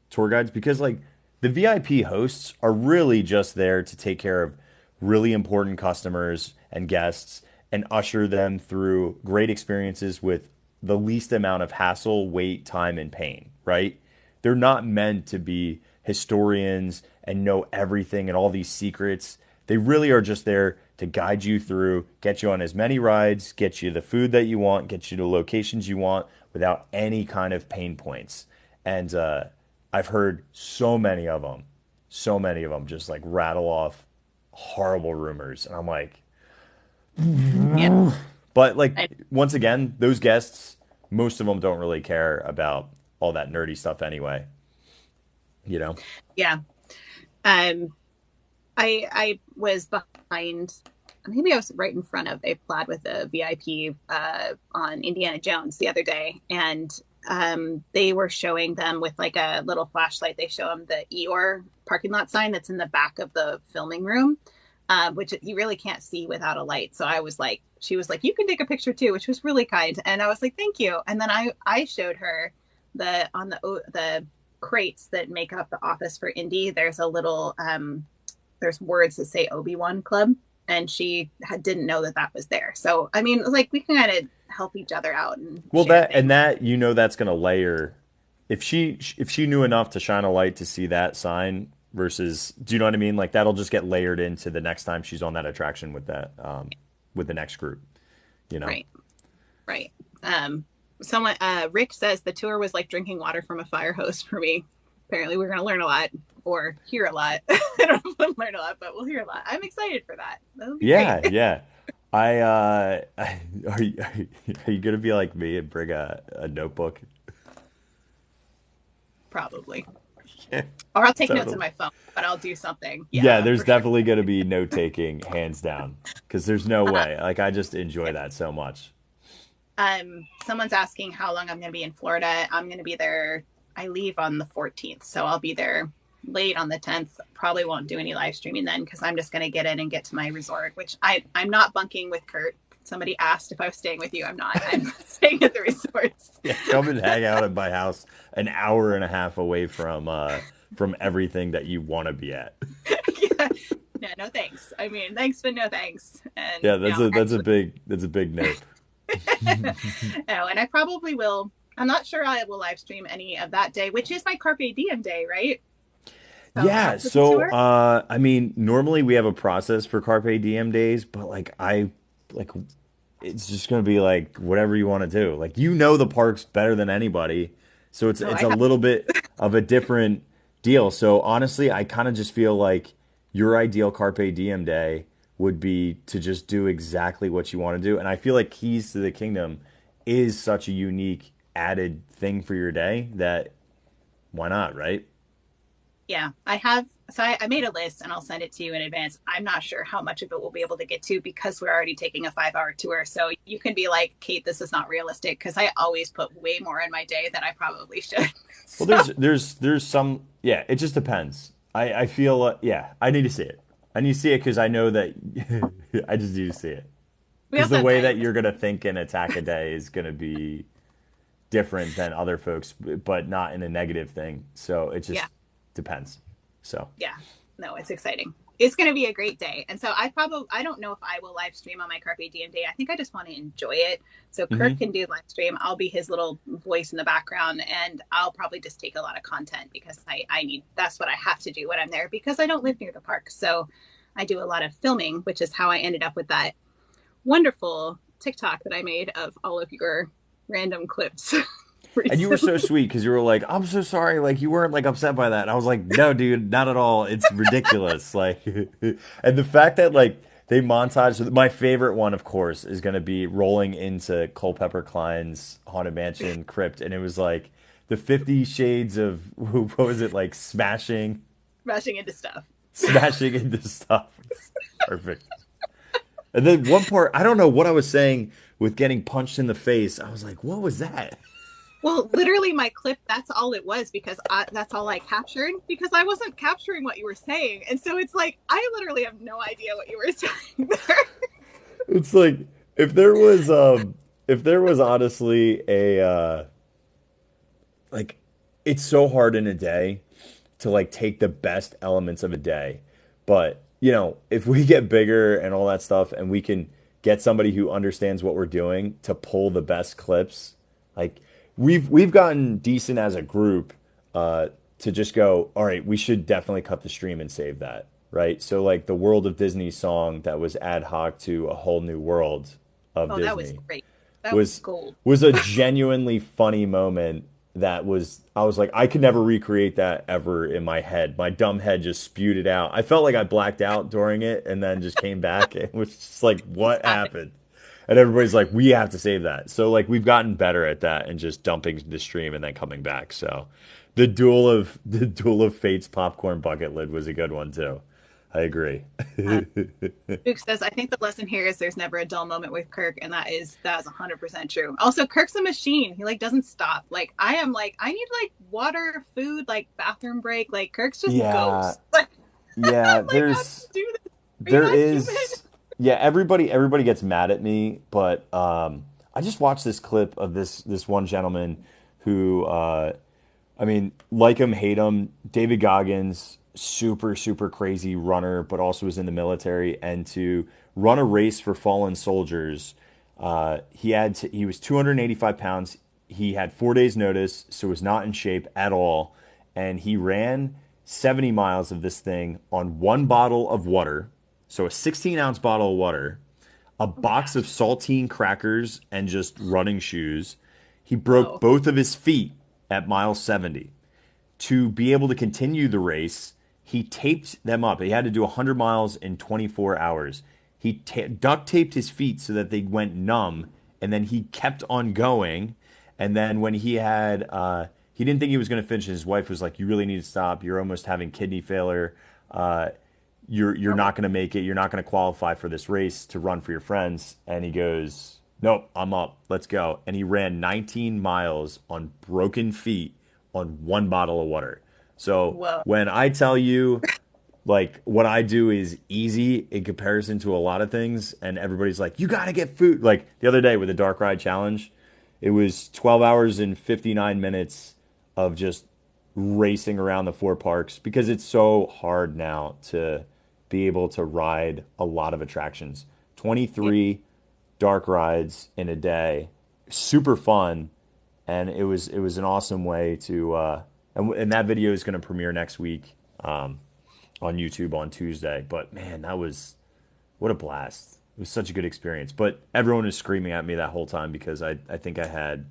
tour guides because like the VIP hosts are really just there to take care of really important customers and guests and usher them through great experiences with the least amount of hassle, wait, time, and pain, right? They're not meant to be historians and know everything and all these secrets. They really are just there to guide you through, get you on as many rides, get you the food that you want, get you to locations you want without any kind of pain points. And I've heard so many of them just like rattle off horrible rumors. And I'm like, yeah, but like, I, once again, those guests, most of them don't really care about all that nerdy stuff anyway, you know? yeah. Um, I was behind. Maybe I was right in front of a plaid with a VIP on Indiana Jones the other day, and they were showing them with like a little flashlight. They show them the Eeyore parking lot sign that's in the back of the filming room, which you really can't see without a light. So I was like, she was like, "You can take a picture too," which was really kind. And I was like, "Thank you." And then I showed her the crates that make up the office for Indy. There's a little there's words that say Obi-Wan Club, and she didn't know that that was there. So I mean, like we can kind of help each other out and Well, share that things. and that that's going to layer. If she knew enough to shine a light to see that sign versus, do you know what I mean? Like that'll just get layered into the next time she's on that attraction with that with the next group. You know. Right, right. Someone Rick says the tour was like drinking water from a fire hose for me. apparently we're going to learn a lot or hear a lot. I don't know if we'll learn a lot, but we'll hear a lot. I'm excited for that. That'll be Yeah, great. yeah. Are you gonna be like me and bring a notebook? Probably. Yeah, Or I'll take notes on totally. my phone, but I'll do something. Yeah, Yeah, there's for sure. definitely gonna be note taking, hands down, because there's no Uh, way. Like I just enjoy that so much. Someone's asking how long I'm going to be in Florida. I'm going to be there. I leave on the 14th, so I'll be there late on the 10th. Probably won't do any live streaming then because I'm just going to get in and get to my resort, which I'm not bunking with Kurt. Somebody asked if I was staying with you. I'm not. I'm staying at the resorts. Yeah, come and hang out at my house an hour and a half away from everything that you want to be at. Yeah. No, no thanks. I mean, thanks, but no thanks. And Yeah, no, actually, that's a big nope. no, and I probably will. I'm not sure I will live stream any of that day, which is my Carpe Diem day, right? So Yeah, after the so tour. I mean, normally we have a process for Carpe Diem days, but like it's just gonna be like whatever you want to do. Like you know the parks better than anybody, so it's Oh, it's I a have. little bit of a different deal. So honestly, I kind of just feel like your ideal Carpe Diem day would be to just do exactly what you want to do, and I feel like Keys to the Kingdom is such a unique added thing for your day that why not, right? Yeah, I have. So I made a list and I'll send it to you in advance. I'm not sure how much of it we'll be able to get to because we're already taking a 5 hour tour. So you can be like, Kate, this is not realistic because I always put way more in my day than I probably should. Well, So there's some yeah. It just depends. I feel yeah. I need to see it. I need to see it because I know that I just need to see it we because also the have way dining that rooms. you're gonna think and attack a day is gonna be different than other folks, but not in a negative thing. So it Yeah, just depends. So yeah. No, it's exciting. It's going to be a great day. And so I don't know if I will live stream on my Carpe Diem day. I think I just want to enjoy it. So Kirk hmm can do live stream. I'll be his little voice in the background and I'll probably just take a lot of content because that's what I have to do when I'm there because I don't live near the park. So I do a lot of filming, which is how I ended up with that wonderful TikTok that I made of all of your random clips And you were so recently. sweet because you were like, "I'm so sorry," like you weren't like upset by that. And I was like, "No, dude, not at all. It's ridiculous." Like, and the fact that like they montage. My favorite one, of course, is going to be rolling into Culpeper Klein's haunted mansion crypt, and it was like the 50 Shades of what was it like Rushing into stuff. smashing into stuff. Perfect. And then one part, I don't know what I was saying with getting punched in the face. I was like, "What was that?" Well, literally, my clip, that's all it was because that's all I captured because I wasn't capturing what you were saying. And so it's like, I literally have no idea what you were saying there. It's like if there was honestly a like it's so hard in a day to like take the best elements of a day. But, if we get bigger and all that stuff and we can get somebody who understands what we're doing to pull the best clips, like we've gotten decent as a group to just go, all right, we should definitely cut the stream and save that. Right. So like the World of Disney song that was ad hoc to a whole new world of Oh, that was Disney great. That was was gold. was a genuinely funny moment that was I was like I could never recreate that ever in my head. My dumb head just spewed it out. I felt like I blacked out during it and then just came back. It was just like It's what happening. happened? And everybody's like we have to save that. So like we've gotten better at that and just dumping the stream and then coming back. So the duel of fate's popcorn bucket lid was a good one too. I agree. Uh, Duke says, I think the lesson here is there's never a dull moment with Kirk, and that is 100% true. Also, Kirk's a machine. He like doesn't stop. Like I am like I need like water, food, like bathroom break. Like Kirk's just Yeah, goes. Like yeah, I'm like, how do you do this? Are you there not human? is yeah, everybody gets mad at me, but I just watched this clip of this one gentleman who I mean, like him, hate him, David Goggins, super super crazy runner, but also was in the military and to run a race for fallen soldiers, he was 285 pounds. He had 4 days notice, so was not in shape at all, and he ran 70 miles of this thing on one bottle of water, so a 16-ounce bottle of water, a Oh my box of gosh. saltine crackers, and just running shoes. He broke Whoa. both of his feet at mile 70. to be able to continue the race, he taped them up. He had to do 100 miles in 24 hours. He duct taped his feet so that they went numb, and then he kept on going. And then when he had, he didn't think he was going to finish. His wife was like, "You really need to stop. You're almost having kidney failure. You're not going to make it. You're not going to qualify for this race to run for your friends." And he goes, "Nope, I'm up. Let's go." And he ran 19 miles on broken feet on one bottle of water. So Whoa. when I tell you, like, what I do is easy in comparison to a lot of things, and everybody's like, "You got to get food." Like the other day with the Dark Ride Challenge, it was 12 hours and 59 minutes of just racing around the 4 parks because it's so hard now to be able to ride a lot of attractions. 23 dark rides in a day, super fun, and it was an awesome way to. And that video is going to premiere next week on YouTube on Tuesday. But man, what a blast! It was such a good experience. But everyone was screaming at me that whole time because I think I had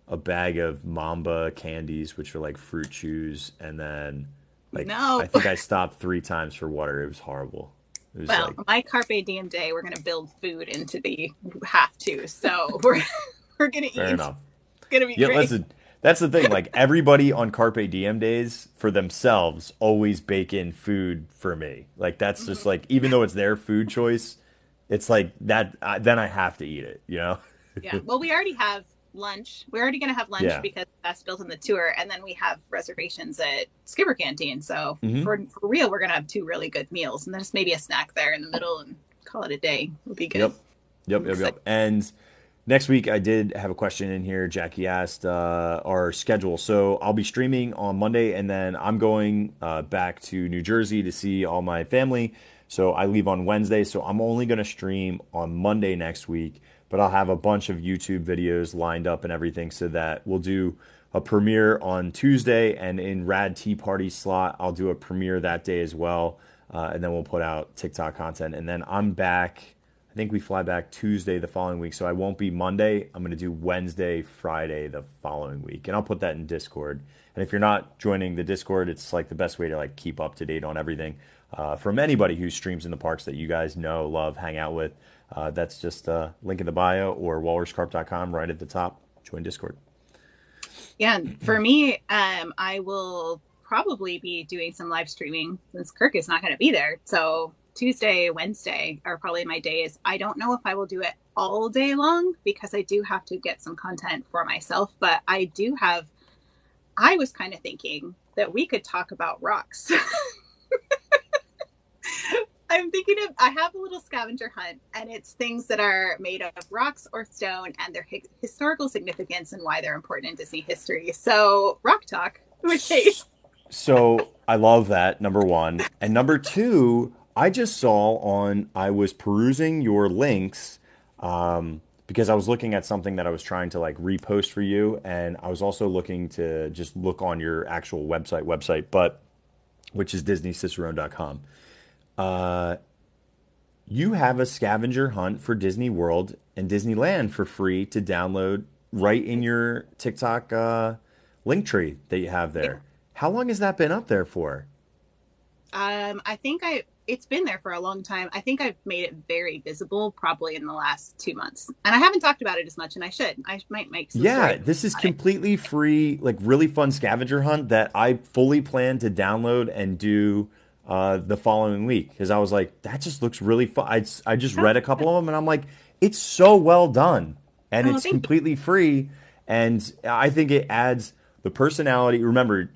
a bag of Mamba candies, which are like fruit chews, and then No. I think I stopped 3 times for water. It was horrible. It was Well, my Carpe Diem day, we're going to build food into the have to. So we're going to eat. fair enough. It's going to be Yeah, great. that's the thing. Like everybody on Carpe Diem days for themselves always bake in food for me. Like that's just like, even though it's their food choice, it's like that. Then I have to eat it. You know? Yeah. Well, we already have lunch. We're already going to have lunch Yeah. because that's built in the tour, and then we have reservations at Skipper Canteen. So Mhm. for real, we're going to have 2 really good meals, and then just maybe a snack there in the middle, and call it a day. Would be good. Yep. And next week, I did have a question in here. Jackie asked our schedule. So I'll be streaming on Monday, and then I'm going back to New Jersey to see all my family. So I leave on Wednesday. So I'm only going to stream on Monday next week, but I'll have a bunch of YouTube videos lined up and everything so that we'll do a premiere on Tuesday, and in Rad Tea Party slot, I'll do a premiere that day as well. And then we'll put out TikTok content. And then I'm back. I think we fly back Tuesday the following week, so I won't be Monday. I'm going to do Wednesday, Friday the following week, and I'll put that in Discord. And if you're not joining the Discord, it's like the best way to like keep up to date on everything from anybody who streams in the parks that you guys know, love, hang out with. That's just link in the bio or walruscarp.com right at the top. Join Discord. Yeah, for me, I will probably be doing some live streaming since Kirk is not going to be there. So Tuesday, Wednesday are probably my days. I don't know if I will do it all day long because I do have to get some content for myself, but I was kind of thinking that we could talk about rocks. I have a little scavenger hunt, and it's things that are made of rocks or stone and their historical significance and why they're important in Disney history. So rock talk with Kate. So I love that, number one. And number two, I was perusing your links because I was looking at something that I was trying to like repost for you. And I was also looking to just look on your actual website, which is DisneyCicerone.com. You have a scavenger hunt for Disney World and Disneyland for free to download right in your TikTok link tree that you have there. How long has that been up there for? I think it's been there for a long time. I think I've made it very visible probably in the last 2 months. And I haven't talked about it as much, and I should. I might make some This is completely free, like really fun scavenger hunt that I fully plan to download and do the following week because I was like, that just looks really fun. I just read a couple of them and I'm like, it's so well done and it's completely free. And I think it adds the personality. Remember,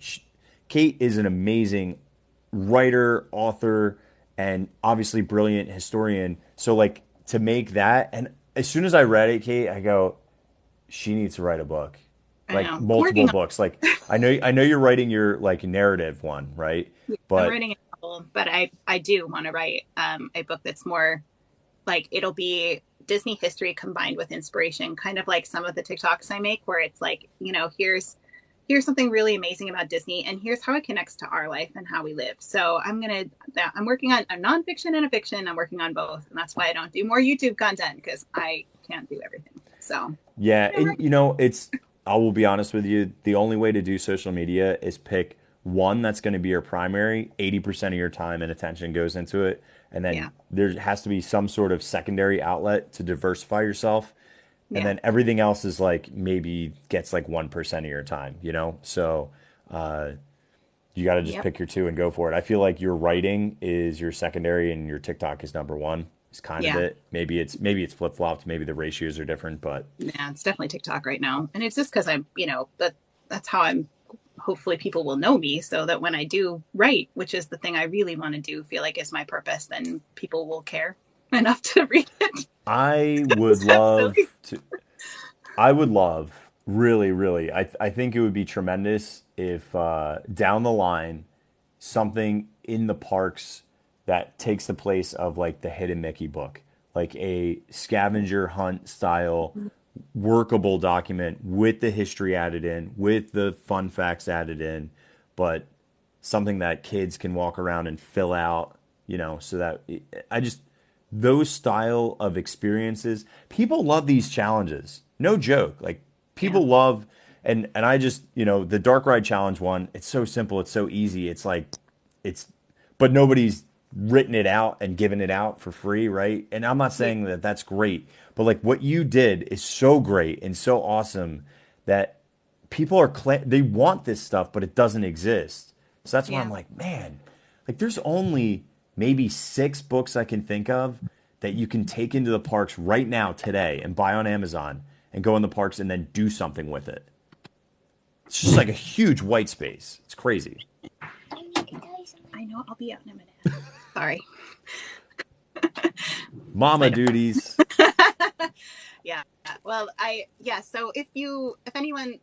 Kate is an amazing writer, author, and obviously brilliant historian. So like to make that, and as soon as I read it, Kate, I go, she needs to write a book, like multiple books. Like I know you're writing your like narrative one, right? But I'm writing a novel, but I do want to write a book that's more like it'll be Disney history combined with inspiration, kind of like some of the TikToks I make, where it's like, you know, here's something really amazing about Disney, and here's how it connects to our life and how we live. So I'm working on a nonfiction and a fiction. I'm working on both, and that's why I don't do more YouTube content because I can't do everything. So yeah, and you know, it's I will be honest with you. The only way to do social media is pick one that's going to be your primary. 80% of your time and attention goes into it. And then Yeah. there has to be some sort of secondary outlet to diversify yourself. And Yeah. then everything else is like maybe gets like 1% of your time, you know? So uh, you got to just Yep. pick your two and go for it. I feel like your writing is your secondary and your TikTok is number one. It's kind of Yeah. it. Maybe it's flip flopped. Maybe the ratios are different, but Yeah. It's definitely TikTok right now. And it's just because I'm, that's how I'm, hopefully people will know me so that when I do write, which is the thing I really want to do, feel like is my purpose, then people will care enough to read it. I would So love silly. to. I would love, really, really. I think it would be tremendous if down the line, something in the parks that takes the place of like the Hidden Mickey book, like a scavenger hunt style workable document with the history added in, with the fun facts added in, but something that kids can walk around and fill out, so that I just those style of experiences, people love these challenges. No joke. Like Yeah. people love and I just, the dark ride challenge one, it's so simple, it's so easy. It's like it's but nobody's written it out and given it out for free, right? And I'm not Yeah. saying that that's great, but like what you did is so great and so awesome that people they want this stuff, but it doesn't exist. So that's why I'm Yeah. like, man, like there's only maybe 6 books I can think of that you can take into the parks right now today and buy on Amazon and go in the parks and then do something with it. It's just like a huge white space. It's crazy. I know, I'll be out in a minute. Sorry. Mama I know. duties. Yeah. Well, so if anyone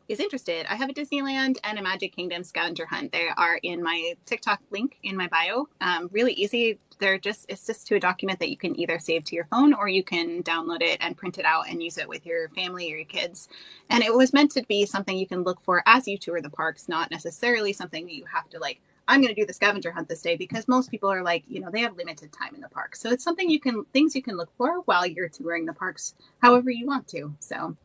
is interested, I have a Disneyland and a Magic Kingdom scavenger hunt. They are in my TikTok link in my bio. Really easy. It's just to a document that you can either save to your phone or you can download it and print it out and use it with your family or your kids. And it was meant to be something you can look for as you tour the parks, not necessarily something that you have to like, I'm going to do the scavenger hunt this day, because most people are like, they have limited time in the park. So it's things you can look for while you're touring the parks however you want to. So,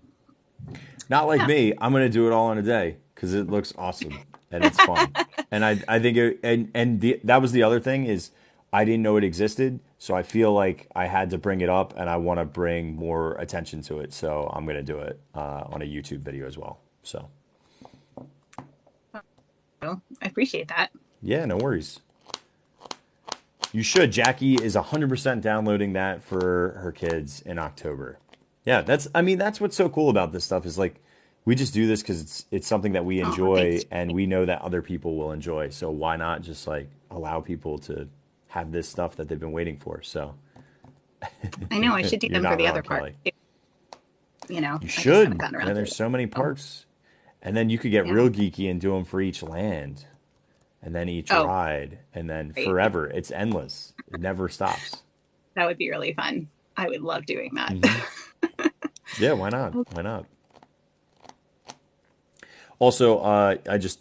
Not like yeah. me. I'm gonna do it all in a day because it looks awesome and it's fun. And I think that was the other thing is I didn't know it existed, so I feel like I had to bring it up, and I want to bring more attention to it. So I'm gonna do it on a YouTube video as well. So I appreciate that. yeah, no worries. You should. Jackie is 100% downloading that for her kids in October. Yeah, that's what's so cool about this stuff is like we just do this because it's something that we Oh, thanks. enjoy and we know that other people will enjoy. So why not just like allow people to have this stuff that they've been waiting for? So I know I should do you're them for not the wrong, other part. Kelly. I You just haven't should. gotten around Man, to there's it. so many So, parks. And then you could get yeah. real geeky and do them for each land and then each Oh, ride and then great. forever. It's endless. It never stops. That would be really fun. I would love doing that. Hmm. Yeah, why not? Why not? Also, I just,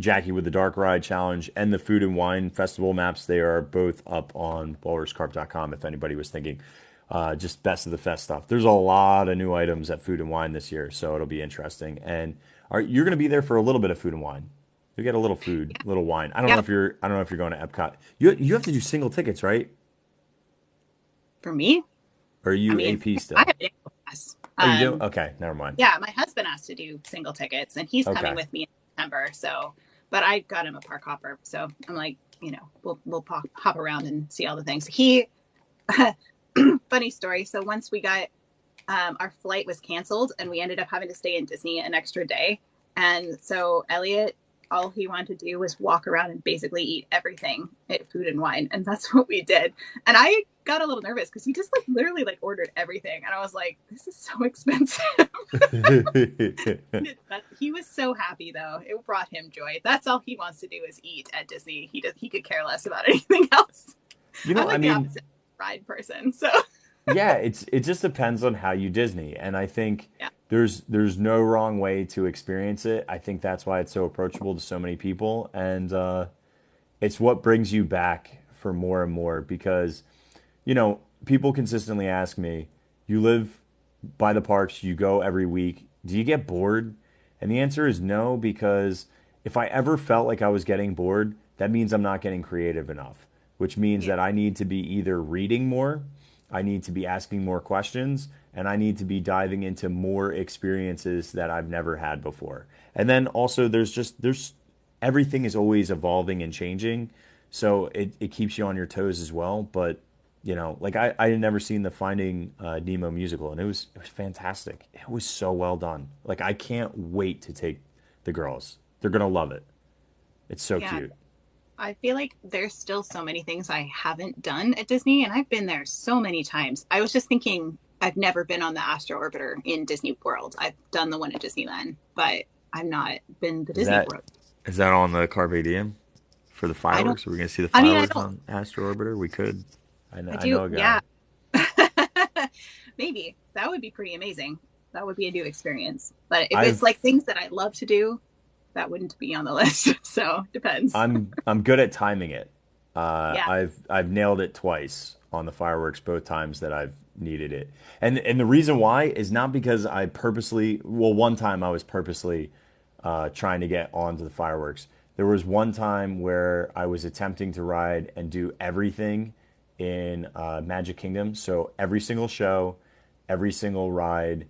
Jackie with the Dark Ride Challenge and the Food and Wine Festival maps, they are both up on walruscarp.com if anybody was thinking. Just best of the fest stuff. There's a lot of new items at Food and Wine this year, so it'll be interesting. And you're going to be there for a little bit of food and wine. You get a little food, a little wine. Yeah. I don't know if you're going to Epcot. You have to do single tickets, right? For me, Or are I you mean, AP I still? have an annual pass. Oh, you do? Okay, never mind. Yeah, my husband has to do single tickets, and he's coming Okay. with me in September. So, but I got him a park hopper, so I'm like, we'll hop around and see all the things. Funny story. So once we got our flight was canceled, and we ended up having to stay in Disney an extra day, and so Elliot, all he wanted to do was walk around and basically eat everything at Food and Wine, and that's what we did. And I got a little nervous because he just like literally like ordered everything, and I was like, this is so expensive. But he was so happy though. It brought him joy. That's all he wants to do is eat at Disney. He could care less about anything else. I'm I like the mean, opposite ride person. So yeah, it just depends on how you Disney, and I think yeah. there's no wrong way to experience it. I think that's why it's so approachable to so many people, and it's what brings you back for more and more because people consistently ask me, you live by the parks, you go every week, Do you get bored? And the answer is no, because if I ever felt like I was getting bored, that means I'm not getting creative enough, which means Yeah. that I need to be either reading more, I need to be asking more questions, and I need to be diving into more experiences that I've never had before. And then also there's everything is always evolving and changing. So it keeps you on your toes as well. But like I had never seen the Finding Nemo musical, and it was fantastic. It was so well done. Like I can't wait to take the girls. They're gonna love it. It's so Yeah. cute. I feel like there's still so many things I haven't done at Disney, and I've been there so many times. I was just thinking I've never been on the Astro Orbiter in Disney World. I've done the one at Disneyland, but I've not been the Is Disney that World. is that on the Carpe Diem for the I don't. fireworks? Are we gonna see the I mean, I fireworks don't. on Astro Orbiter? We could. I I do. know a Yeah. guy. Maybe that would be pretty amazing. That would be a new experience. But if it's like I've things that I love to do, that wouldn't be on the list. So depends. I'm good at timing it. Yeah. I've nailed it twice on the fireworks both times that I've needed it. And the reason why is not because I purposely, well, one time I was purposely trying to get onto the fireworks. There was one time where I was attempting to ride and do everything in Magic Kingdom. So every single show, every single ride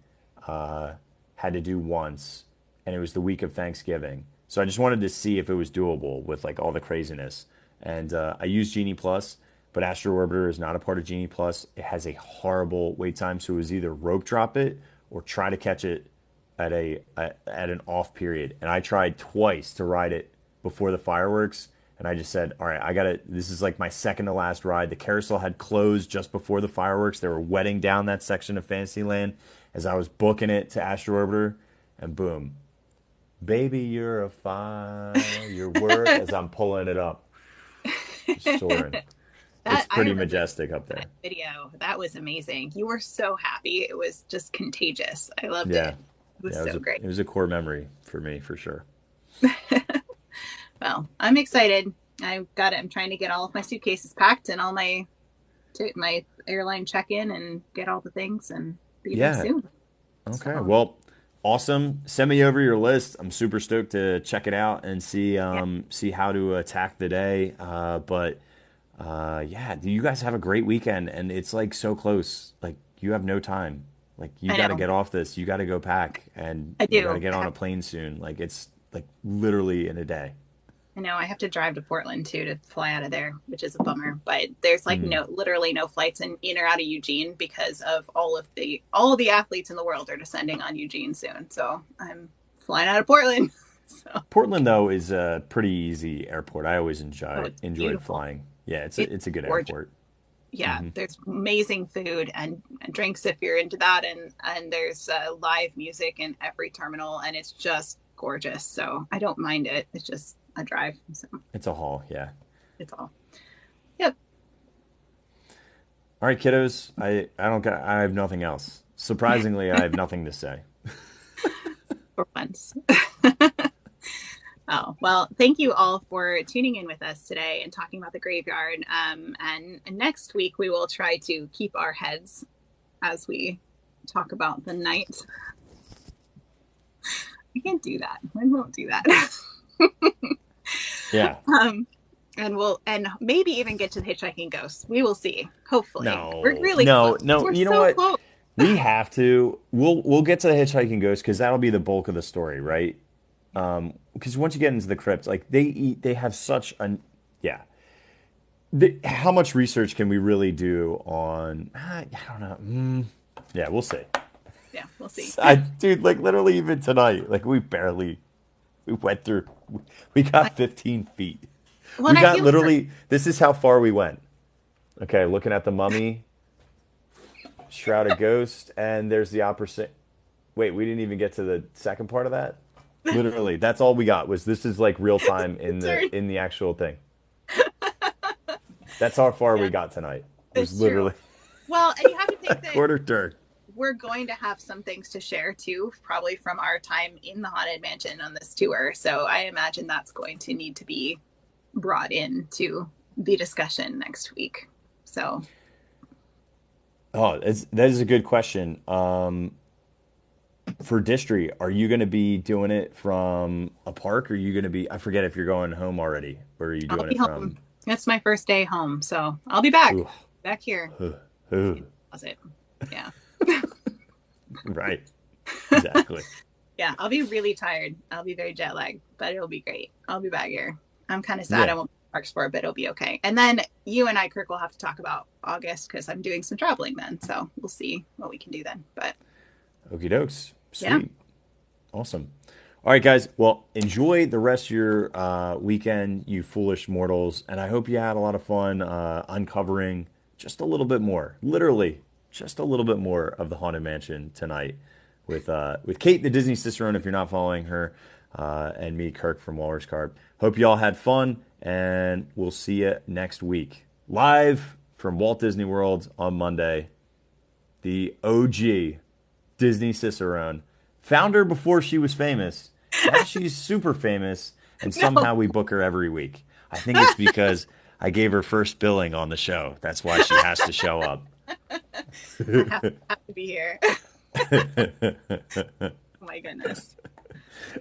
had to do once, and it was the week of Thanksgiving. So I just wanted to see if it was doable with like all the craziness. And I used Genie Plus, but Astro Orbiter is not a part of Genie Plus. It has a horrible wait time, so it was either rope drop it or try to catch it at an off period. And I tried twice to ride it before the fireworks, and I just said, "All right, I got to This is like my second to last ride." The carousel had closed just before the fireworks. They were wetting down that section of Fantasyland as I was booking it to Astro Orbiter, and boom, baby, you're a firework as I'm pulling it up, just soaring. It's That I pretty remember majestic up that there. video. That was amazing. You were so happy. It was just contagious. I loved Yeah, it. It was yeah, so great. it was a core memory for me for sure. Well, I'm excited. I've got it. I'm trying to get all of my suitcases packed and all my airline check-in and get all the things and be there Yeah. soon. Okay. So Well, awesome. Send me over your list. I'm super stoked to check it out and yeah, see how to attack the day. But yeah, you guys have a great weekend, and it's like so close. Like you have no time. Like you I got to know. get off this. You got to go pack, and I you got to do. get on a plane soon. Like it's like literally in a day. I know I have to drive to Portland too to fly out of there, which is a bummer. But there's like Mm. literally no flights in or out of Eugene because of all of the athletes in the world are descending on Eugene soon. So I'm flying out of Portland. So Portland though is a pretty easy airport. I always oh, it's enjoyed beautiful. flying. Yeah, It's it's a good gorgeous. airport. Yeah, Hmm. there's amazing food and drinks if you're into that, and there's live music in every terminal, and it's just gorgeous. So I don't mind it. It's just a drive. So It's a haul. Yeah. it's all. Yep. All right, kiddos. I have nothing else. Surprisingly, I have nothing to say. For once. Oh, well, thank you all for tuning in with us today and talking about the graveyard. And next week, we will try to keep our heads as we talk about the night. I can't do that. I won't do that. Yeah. um, and maybe even get to the hitchhiking ghosts. We will see. Hopefully, we're No, really close. no, no. We're You know so what? close. We have to. We'll get to the hitchhiking ghost because that'll be the bulk of the story, right? Because once you get into the crypt, like they have such an yeah. How much research can we really do on? I don't know. Yeah, we'll see. Yeah, we'll see. Dude, like literally even tonight, like we went through, we got 15 feet. Well, We and I got feel for literally. This is how far we went. Okay, looking at the mummy, shrouded ghost, and there's the opera. Wait, we didn't even get to the second part of that. Literally, that's all we got. Was this is like real time turn. in the actual thing. That's how far we Yeah, got tonight. It was it's true. literally Well, and you have to a think that quarter turn. we're going to have some things to share too, probably from our time in the Haunted Mansion on this tour. So I imagine that's going to need to be brought into the discussion next week. So Oh, that is a good question. for Distory, are you going to be doing it from a park? Or are you going to be, I forget if you're going home already, or are you I'll doing be it home. from, It's my first day home, so I'll be back. ooh, Back here. ooh, ooh. Closet. Yeah. Right. Exactly. Yeah, I'll be really tired. I'll be very jet lagged, but it'll be great. I'll be back here. I'm kind of sad Yeah. I won't be at Park Sport, but it'll be okay. And then you and I, Kirk, will have to talk about August because I'm doing some traveling then. So we'll see what we can do then. But Okie dokes. yeah, Sweet. Awesome. All right, guys. Well, enjoy the rest of your weekend, you foolish mortals. And I hope you had a lot of fun uncovering just a little bit more, literally just a little bit more of the Haunted Mansion tonight with Kate, the Disney Cicerone, if you're not following her, and me, Kirk from Walrus Carp. Hope you all had fun, and we'll see you next week. Live from Walt Disney World on Monday, the OG Disney Cicerone. Found her before she was famous. Now she's super famous, and no, somehow we book her every week. I think it's because I gave her first billing on the show. That's why she has to show up. have to be here. Oh my goodness.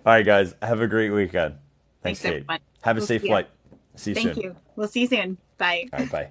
All right, guys. Have a great weekend. Thanks, Thanks, Kate. everyone. Have a We'll safe see you. flight. See you Thank soon. you. We'll see you soon. Bye. All right, bye.